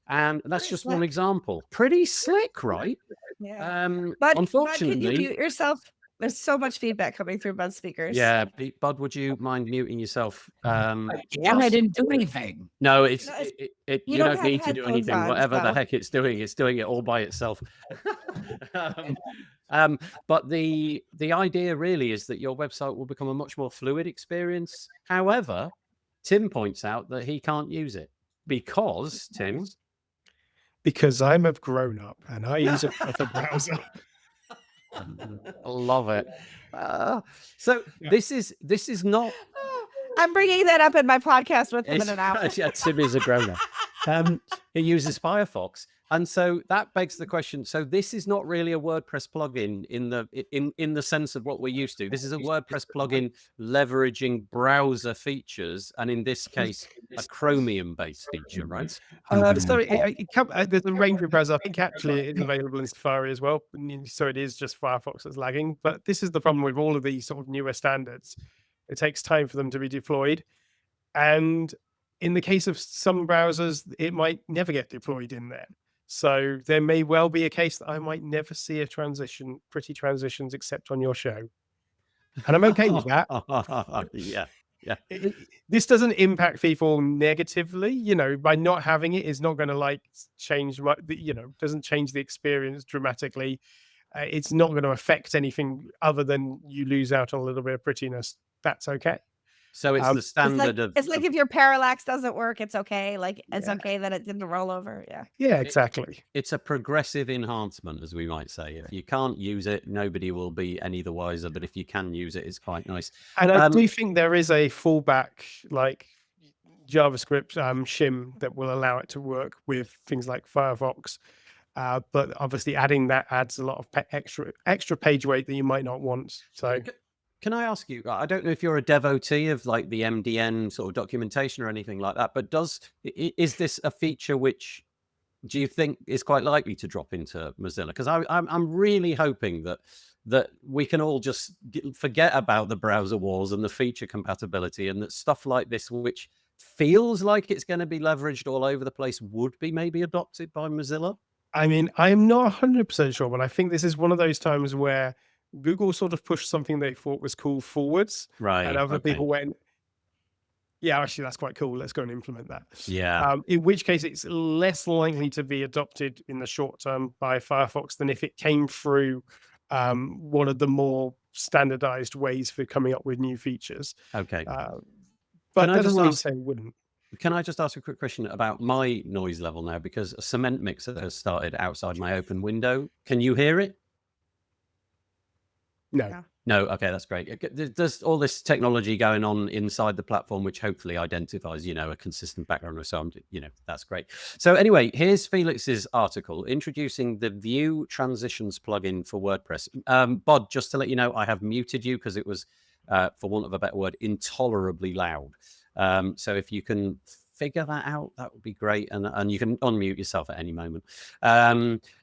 And that's Pretty just slick. one example. Pretty slick, right? Yeah. Bud, can Unfortunately, you mute yourself? There's so much feedback coming through Bud speakers. yeah, Bud, would you mind muting yourself? I didn't do anything. No, No, you don't need to do headphones anything. on, Whatever the so- heck it's doing it all by itself. But the idea really is that your website will become a much more fluid experience. However, Tim points out that he can't use it because, Tim, Because I'm a grown up and I use a proper browser. love it. So this is not. I'm bringing that up in my podcast with him in an hour. Yeah, Tim is a grown up. He uses Firefox, and so that begs the question. So this is not really a WordPress plugin in the sense of what we're used to. This is a WordPress plugin leveraging browser features, and in this case, a Chromium-based feature, right? There's a range of browsers. I think actually it is available in Safari as well. So it is just Firefox that's lagging. But this is the problem with all of these sort of newer standards. It takes time for them to be deployed. And in the case of some browsers, it might never get deployed in there. So there may well be a case that I might never see pretty transitions except on your show. And I'm okay with that. Yeah. This doesn't impact people negatively, by not having it is not going to change, doesn't change the experience dramatically. It's not going to affect anything other than you lose out on a little bit of prettiness. That's okay. So it's the standard it's like if your parallax doesn't work, it's okay. Like it's okay that it didn't roll over. Yeah, exactly. It's a progressive enhancement, as we might say. If you can't use it, nobody will be any the wiser. But if you can use it, it's quite nice. And I do think there is a fallback, like JavaScript shim that will allow it to work with things like Firefox. But obviously adding that adds a lot of extra page weight that you might not want. So can I ask you, I don't know if you're a devotee of like the MDN sort of documentation or anything like that, but is this a feature which do you think is quite likely to drop into Mozilla? Because I'm really hoping that we can all just forget about the browser wars and the feature compatibility, and that stuff like this, which feels like it's going to be leveraged all over the place, would be maybe adopted by Mozilla. I mean, I'm not 100% sure, but I think this is one of those times where Google sort of pushed something they thought was cool forwards. Right. And other people went, yeah, actually, that's quite cool. Let's go and implement that. Yeah. In which case, it's less likely to be adopted in the short term by Firefox than if it came through one of the more standardized ways for coming up with new features. Okay. But that doesn't mean to say it wouldn't. Can I just ask a quick question about my noise level now? Because a cement mixer has started outside my open window. Can you hear it? No. No. Okay, that's great. There's all this technology going on inside the platform, which hopefully identifies, a consistent background. So that's great. So anyway, here's Felix's article introducing the View Transitions plugin for WordPress. Bod, just to let you know, I have muted you because it was, for want of a better word, intolerably loud. So if you can figure that out, that would be great. And you can unmute yourself at any moment.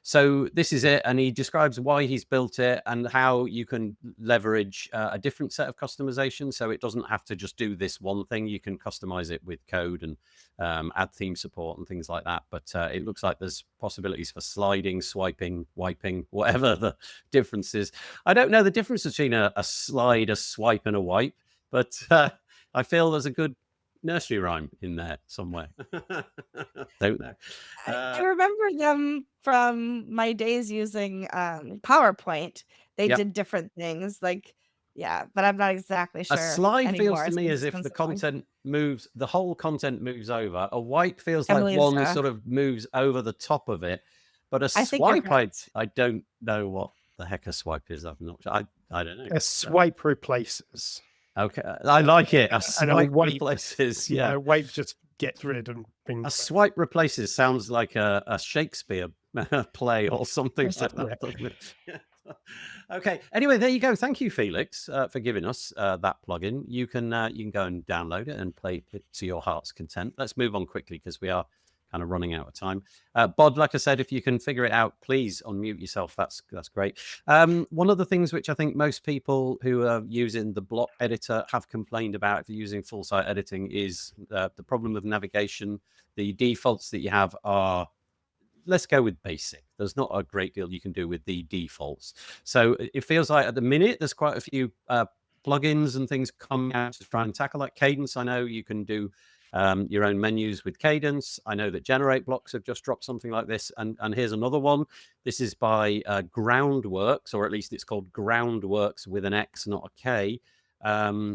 So this is it. And he describes why he's built it and how you can leverage a different set of customization. So it doesn't have to just do this one thing. You can customize it with code and add theme support and things like that. But it looks like there's possibilities for sliding, swiping, wiping, whatever the difference is. I don't know the difference between a slide, a swipe, and a wipe, but I feel there's a good nursery rhyme in there somewhere. Don't know. I remember them from my days using PowerPoint. They did different things. Like Yeah, but I'm not exactly sure. A slide anymore. feels to me It's as if been the so long. content moves, the whole content moves over. A wipe feels I like believe one so. sort of moves over the top of it. But a I think you're swipe, correct. I don't know what the heck a swipe is. I'm not. I don't know. A swipe replaces. Okay, I like it. A And a swipe wipe, replaces. yeah, Yeah, a wipe just gets rid and a brings. swipe replaces sounds like a Shakespeare play or something like that, doesn't it? Okay. Anyway, there you go. Thank you, Felix, for giving us that plugin. You can go and download it and play it to your heart's content. Let's move on quickly because we are kind of running out of time. Bod, like I said, if you can figure it out, please unmute yourself. That's great. One of the things which I think most people who are using the block editor have complained about if you're using full site editing is the problem with navigation. The defaults that you have are, let's go with basic. There's not a great deal you can do with the defaults. So it feels like at the minute there's quite a few plugins and things coming out to try and tackle that. Cadence, I know you can do your own menus with Cadence. I know that Generate Blocks have just dropped something like this. And here's another one. This is by Groundworks, or at least it's called Groundworks with an X, not a K,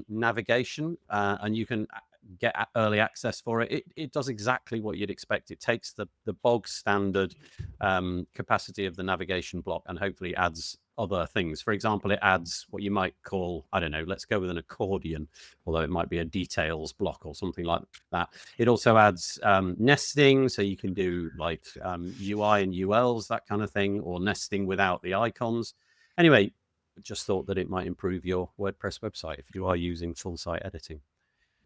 navigation. And you can get early access for it. It does exactly what you'd expect. It takes the bog standard capacity of the navigation block and hopefully adds other things. For example, it adds what you might call, I don't know, let's go with an accordion, although it might be a details block or something like that. It also adds nesting, so you can do like UI and ULs, that kind of thing, or nesting without the icons. Anyway, just thought that it might improve your WordPress website if you are using full site editing.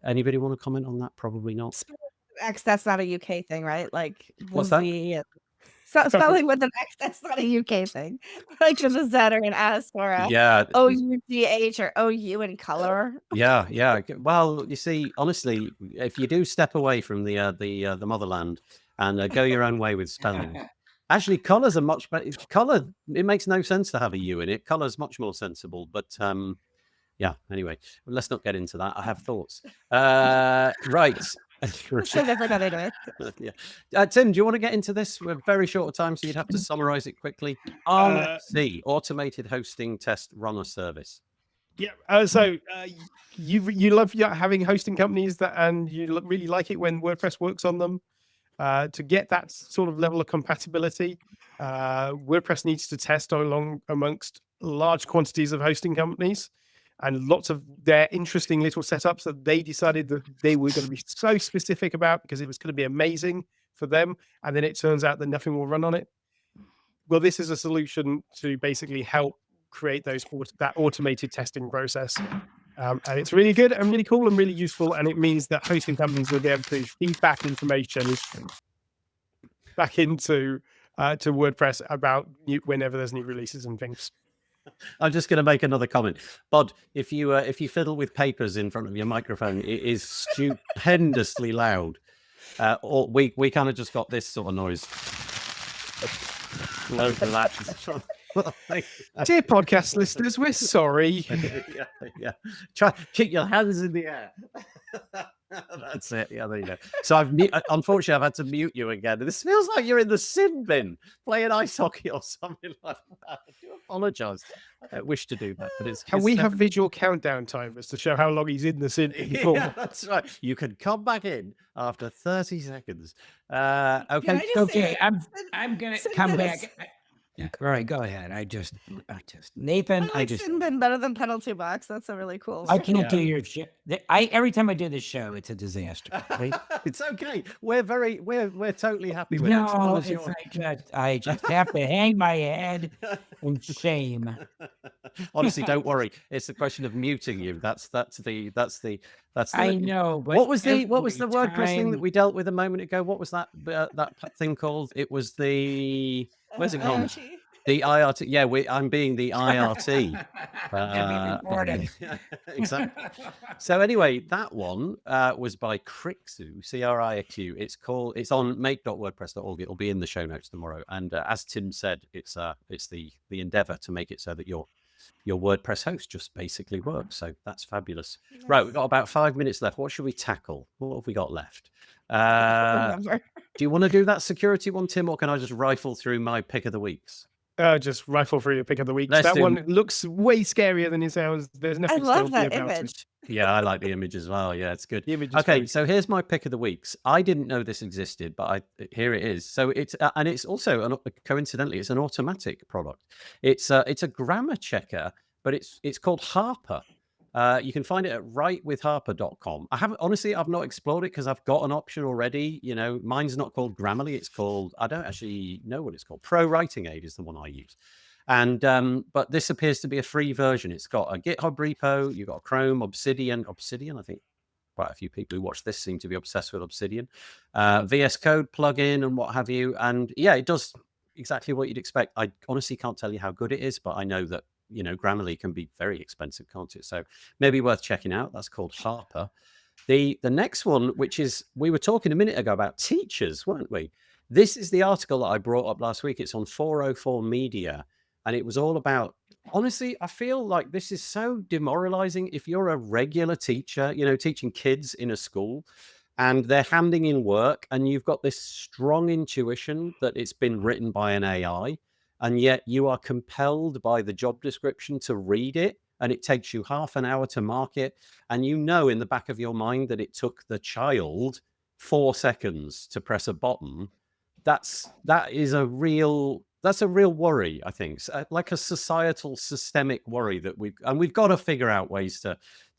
Anybody want to comment on that? Probably not. X, that's not a UK thing, right? Like What's that? Spelling with an X, that's not a UK thing. Like with a Z or an S or a OUGH or OU in color. Yeah. Well, you see, honestly, if you do step away from the motherland and go your own way with spelling, actually, colors are much better. Color, it makes no sense to have a U in it. Color's much more sensible, but yeah. Anyway, let's not get into that. I have thoughts. Right. Should never done it. Yeah. Tim, do you want to get into this? We're very short of time, so you'd have to summarize it quickly. RC, automated hosting test runner service. Yeah. So you love having hosting companies and you really like it when WordPress works on them. To get that sort of level of compatibility, WordPress needs to test along amongst large quantities of hosting companies and lots of their interesting little setups that they decided that they were going to be so specific about because it was going to be amazing for them. And then it turns out that nothing will run on it. Well, this is a solution to basically help create that automated testing process. And it's really good and really cool and really useful. And it means that hosting companies will be able to feed back information back into to WordPress about whenever there's new releases and things. I'm just going to make another comment. Bod, if you fiddle with papers in front of your microphone, it is stupendously loud. Or we kind of just got this sort of noise. Dear podcast listeners, we're sorry. Yeah. Try keep your hands in the air. That's it. Yeah, there you go. So unfortunately I've had to mute you again. This feels like you're in the sin bin playing ice hockey or something like that. I do apologize. I don't wish to do that, but Can we have visual countdown timers to show how long he's in the sin bin before? Yeah, that's right. You can come back in after 30 seconds. Okay. I'm gonna come back. Yeah. All right, go ahead. Nathan, I just been better than Penalty Box. That's a really cool. I can't do your shit. Every time I do this show, it's a disaster. Right? It's okay. We're totally happy with it. No, I just have to hang my head in shame. Honestly, don't worry. It's a question of muting you. That's the. I know. But what was the WordPress thing that we dealt with a moment ago? What was that thing called? It was the. Where's it gone? The IRT. Yeah, I'm being the IRT. Exactly. So anyway, that one was by Crixu, CRIQ. It's on make.wordpress.org. It'll be in the show notes tomorrow. And as Tim said, it's the endeavor to make it so that your WordPress host just basically works. So that's fabulous. Yes. Right, we've got about 5 minutes left. What should we tackle? What have we got left? Do you want to do that security one, Tim, or can I just rifle through my pick of the weeks? Just rifle through your pick of the week. Let's That do- one looks way scarier than it sounds. There's I nothing love stealthy that about it. image. Yeah, I like the image as well. Yeah, it's good. The image is Okay, very so here's my pick of the weeks. I didn't know this existed, but here it is. So it's and it's also coincidentally, it's an automatic product. It's a grammar checker, but it's called Harper. You can find it at writewithharper.com. I've not explored it because I've got an option already. You know, mine's not called Grammarly. It's called, I don't actually know what it's called. Pro Writing Aid is the one I use. And but this appears to be a free version. It's got a GitHub repo, you've got Chrome, Obsidian. I think quite a few people who watch this seem to be obsessed with Obsidian, VS Code plugin and what have you. And yeah, it does exactly what you'd expect. I honestly can't tell you how good it is, but I know that, you know, Grammarly can be very expensive, can't it? So maybe worth checking out. That's called Harper. The next one, which is, we were talking a minute ago about teachers, weren't we? This is the article that I brought up last week. It's on 404 Media. And it was all about, honestly, I feel like this is so demoralizing. If you're a regular teacher, you know, teaching kids in a school and they're handing in work and you've got this strong intuition that it's been written by an AI, and yet you are compelled by the job description to read it, and it takes you half an hour to mark it. And you know, in the back of your mind that it took the child 4 seconds to press a button. That's a real worry, I think. Like a societal systemic worry that we've got to figure out ways to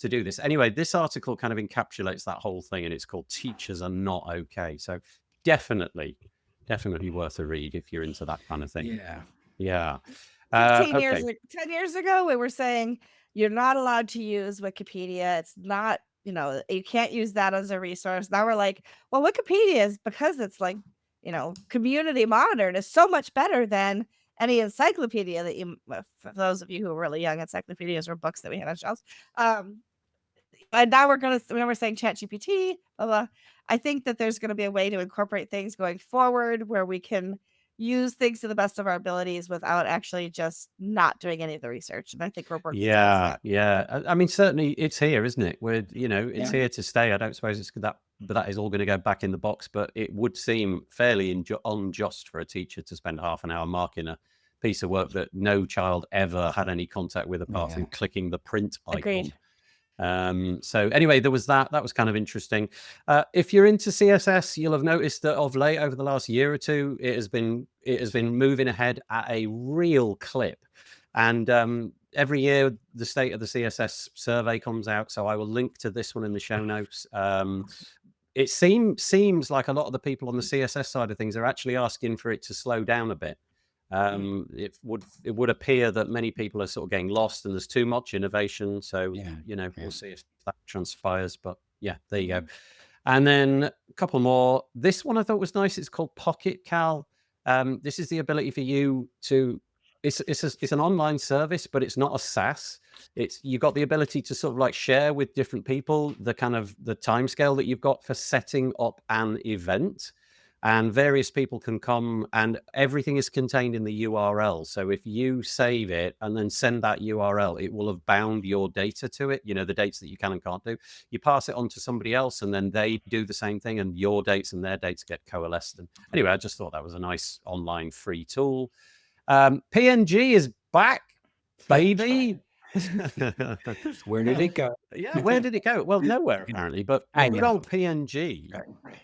do this. Anyway, this article kind of encapsulates that whole thing, and it's called Teachers Are Not Okay. So definitely worth a read if you're into that kind of thing. Yeah. 10 years ago, we were saying you're not allowed to use Wikipedia. It's not, you know, you can't use that as a resource. Now we're like, well, Wikipedia is, because it's like, you know, community monitored, is so much better than any encyclopedia that you, for those of you who are really young, encyclopedias were books that we had on shelves. And now we're saying ChatGPT, blah, blah. I think that there's going to be a way to incorporate things going forward where we can use things to the best of our abilities without actually just not doing any of the research. And I think we're working towards that. Yeah. I mean, certainly it's here, isn't it? It's here to stay. I don't suppose it's that, but that is all going to go back in the box. But it would seem fairly unjust for a teacher to spend half an hour marking a piece of work that no child ever had any contact with apart from clicking the print icon. Agreed. So anyway, there was that was kind of interesting. If you're into CSS, you'll have noticed that of late, over the last year or two, it has been moving ahead at a real clip. And every year the state of the CSS survey comes out, so I will link to this one in the show notes. It seems like a lot of the people on the CSS side of things are actually asking for it to slow down a bit. It would appear that many people are sort of getting lost and there's too much innovation. So, we'll see if that transpires. But yeah, there you go. And then a couple more. This one I thought was nice. It's called Pocket Cal. This is the ability for you to, it's an online service, but it's not a SaaS. You've got the ability to sort of like share with different people the kind of the timescale that you've got for setting up an event. And various people can come, and everything is contained in the URL. So if you save it and then send that URL, it will have bound your data to it, the dates that you can and can't do. You pass it on to somebody else, and then they do the same thing, and your dates and their dates get coalesced. And anyway, I just thought that was a nice online free tool. PNG is back, baby. Where did it go? Yeah, where did it go? Well, nowhere apparently, but good old PNG,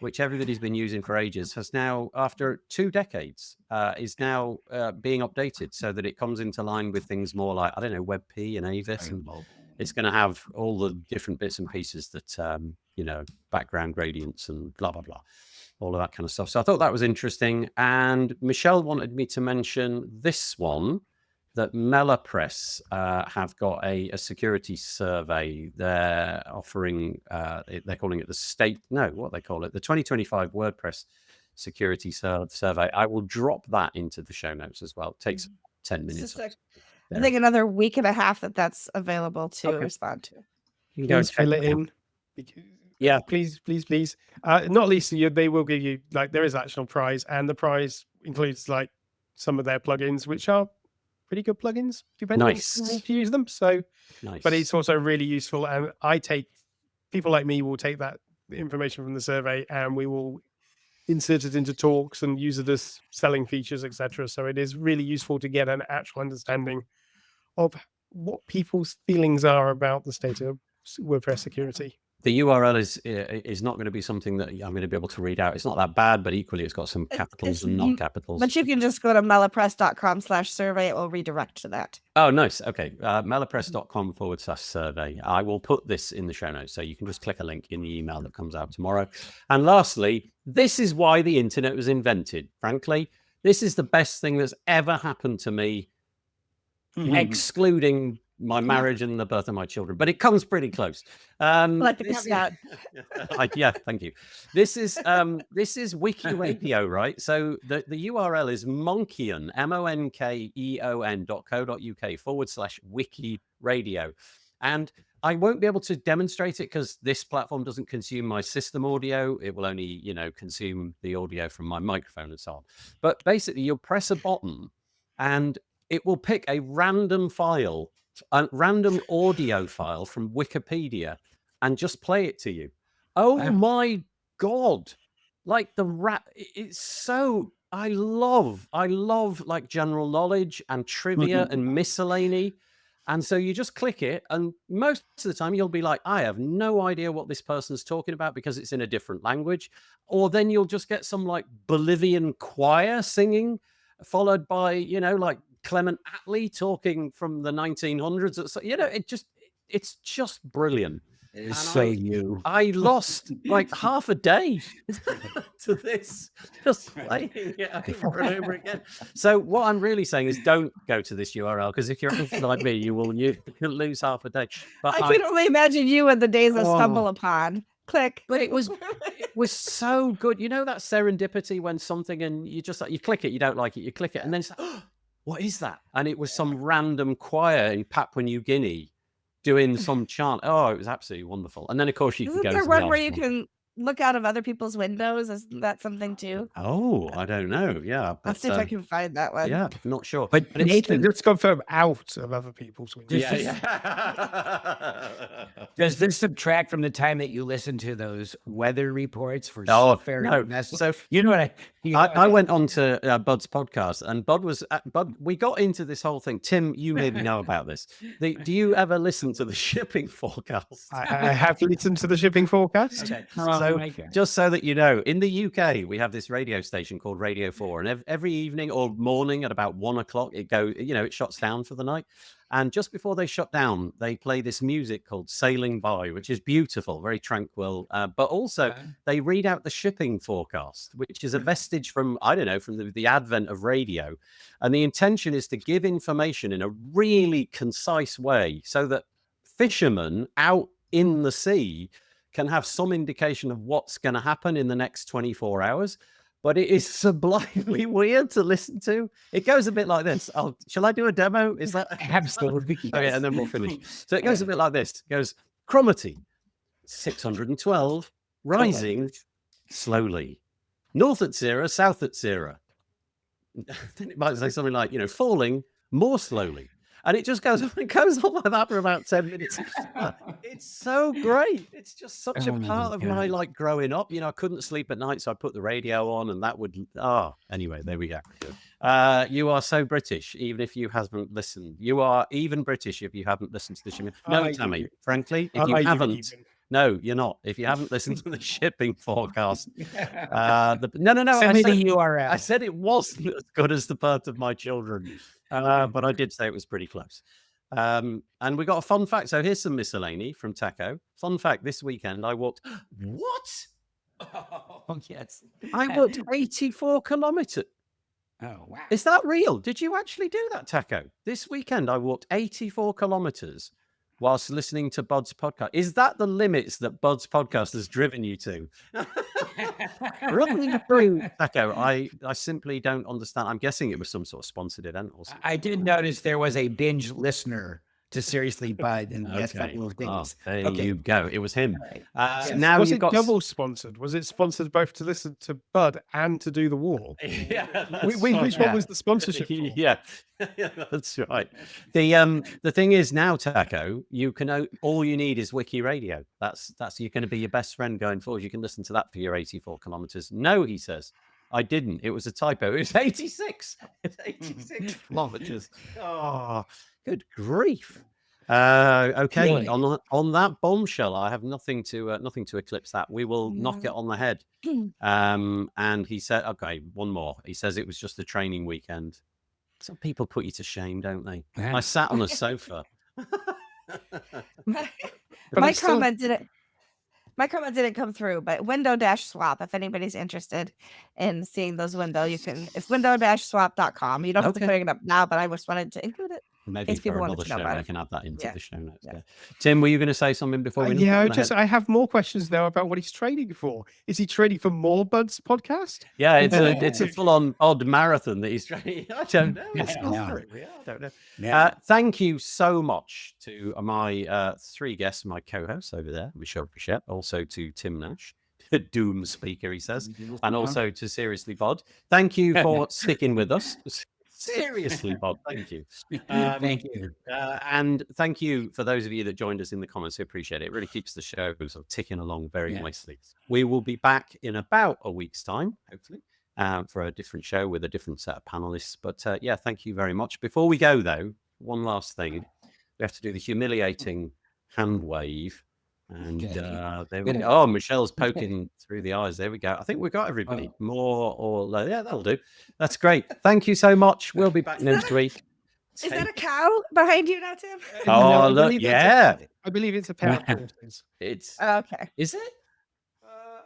which everybody's been using for ages, has now, after 2 decades, is now being updated so that it comes into line with things more like, I don't know, WebP and Avis, and it's going to have all the different bits and pieces that, background gradients and blah, blah, blah, all of that kind of stuff. So I thought that was interesting. And Michelle wanted me to mention this one, that MelaPress have got a security survey. They're offering, they're calling it the 2025 WordPress security survey. I will drop that into the show notes as well. It takes 10 minutes. I think another week and a half that's available to respond to. You can go fill it in. Yeah, please. Not least, they will give you, like, there is actual prize, and the prize includes like some of their plugins, which are pretty good plugins, depending on how you use them. So, but it's also really useful. And people like me will take that information from the survey, and we will inserted into talks and use it as selling features, etc. So it is really useful to get an actual understanding of what people's feelings are about the state of WordPress security. The URL is not going to be something that I'm going to be able to read out. It's not that bad, but equally it's got some capitals and not capitals. But you can just go to malapress.com/survey. It will redirect to that. Oh, nice. Okay. malapress.com/survey. I will put this in the show notes, so you can just click a link in the email that comes out tomorrow. And lastly, this is why the internet was invented. Frankly, this is the best thing that's ever happened to me, excluding my marriage and the birth of my children, but it comes pretty close. Like the caveat. Yeah, thank you. This is Wiki Radio, right? So the URL is monkeon, monkeon.co.uk/wiki radio. And I won't be able to demonstrate it because this platform doesn't consume my system audio. It will only, consume the audio from my microphone and so on. But basically, you'll press a button and it will pick a random file, a random audio file from Wikipedia, and just play it to you. Oh my God. Like it's so, I love like general knowledge and trivia and miscellany. And so you just click it, and most of the time you'll be like, I have no idea what this person's talking about because it's in a different language. Or then you'll just get some like Bolivian choir singing, followed by, like Clement Attlee talking from the 1900s. It's just brilliant. I lost like half a day to this, just playing it over and over again. So what I'm really saying is don't go to this URL, because if you're anything like me, you'll lose half a day. But I can only imagine you in the days of stumble upon. Click. But it was so good. You know that serendipity when something, and you just you click it, you don't like it, you click it, and then it's like, oh, what is that? And it was some random choir in Papua New Guinea doing some chant. Oh, it was absolutely wonderful. And then of course you can go to there one where you can look out of other people's windows? Isn't that something too? Oh, I don't know. Yeah. I'll see if I can find that one. Yeah, not sure. But Nathan, let's confirm out of other people's windows. Does this subtract from the time that you listen to those weather reports for fair? No. So you know what I went on to Bud's podcast, and Bud we got into this whole thing. Tim, you maybe know about this. Do you ever listen to the shipping forecast? I have listened to the shipping forecast. Okay. So just so that you know, in the UK, we have this radio station called Radio 4, and every evening or morning at about 1 o'clock, it goes, it shuts down for the night. And just before they shut down, they play this music called Sailing By, which is beautiful, very tranquil. But also they read out the shipping forecast, which is a vestige from, from the advent of radio. And the intention is to give information in a really concise way so that fishermen out in the sea can have some indication of what's going to happen in the next 24 hours. But it is sublimely weird to listen to. It goes a bit like this. Shall I do a demo? Is that absolutely? Okay, and then we'll finish. So it goes a bit like this. It goes, Cromarty, 612, rising slowly. North at Zera, south at Zera. Then it might say something like, falling more slowly. And it just goes on like that for about 10 minutes. It's so great. It's just such a part of my growing up. I couldn't sleep at night, so I put the radio on, and that would. Anyway, there we go. You are so British, even if you haven't listened. You are even British if you haven't listened to the shipping. No, Tammy, frankly, if you haven't. No, you're not. If you haven't listened to the shipping forecast. No. Send me the URL. I said it wasn't as good as the birth of my children. But I did say it was pretty close. And we got a fun fact. So here's some miscellany from Taco. Fun fact, this weekend I walked... What? Oh, yes. I walked 84 kilometers. Oh, wow. Is that real? Did you actually do that, Taco? This weekend I walked 84 kilometers whilst listening to Bud's podcast. Is that the limits that Bud's podcast has driven you to? Running through Taco, I simply don't understand. I'm guessing it was some sort of sponsored event or something. I did notice there was a binge listener to seriously bud and ask a Okay. couple of Oh, things. there Okay. you go. It was him. All right. Yes. Now Was you've it got double sponsored? Was it sponsored both to listen to Bud and to do the wall? Yeah, that's Which right. one was the sponsorship for? Yeah, yeah, that's right. The thing is now, Taco, you can all you need is Wiki Radio. That's you're going to be your best friend going forward. You can listen to that for your 84 kilometers. No, he says, I didn't. It was a typo. It was 86. It's 86 kilometers. Oh, good grief. Okay, Really? on that bombshell, I have nothing to eclipse that. We will knock it on the head. And he said, okay, one more. He says it was just a training weekend. Some people put you to shame, don't they? Yeah. I sat on a sofa. My But I'm still- comment didn't come through, but window-swap, if anybody's interested in seeing those it's window-swap.com. You don't have to Okay. clear it up now, but I just wanted to include it. Maybe case people for wanted another to know show, about I it. can add that into Yeah. the show notes. Yeah. Yeah. Tim, were you going to say something before we? Yeah, knock on the head? I have more questions now about what he's trading for. Is he trading for more Bud's podcast? Yeah, it's a full-on odd marathon that he's trying. I don't know. It's Yeah. not really, I don't know. Yeah. Thank you so much to my three guests, my co-hosts over there, Michelle Frechette, also to Tim Nash, Doom speaker, he says, and also to Seriously Bod. Thank you for sticking with us. Seriously, Bod, thank you. Thank you. And thank you for those of you that joined us in the comments. We appreciate it. It really keeps the show sort of ticking along very nicely. We will be back in about a week's time, hopefully, for a different show with a different set of panelists. But yeah, thank you very much. Before we go, though, one last thing. We have to do the humiliating hand wave. And there we go. Oh, Michelle's poking through the eyes. There we go. I think we've got everybody. More or less. Yeah, that'll do. That's great. Thank you so much. We'll be back next week. Is that a cow behind you now, Tim? Oh, I look, believe yeah. I believe it's a pair of horses. It's Okay. is it?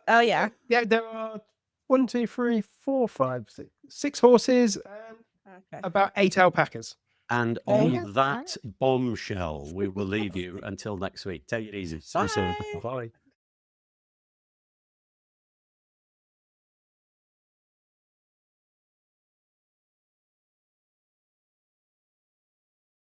Oh, yeah. Yeah, there are 1, 2, 3, 4, 5, 6 horses and Okay. about 8 alpacas. And There you on go. that bombshell, we will leave you until next week. Take it easy. See you soon. Bye. Bye.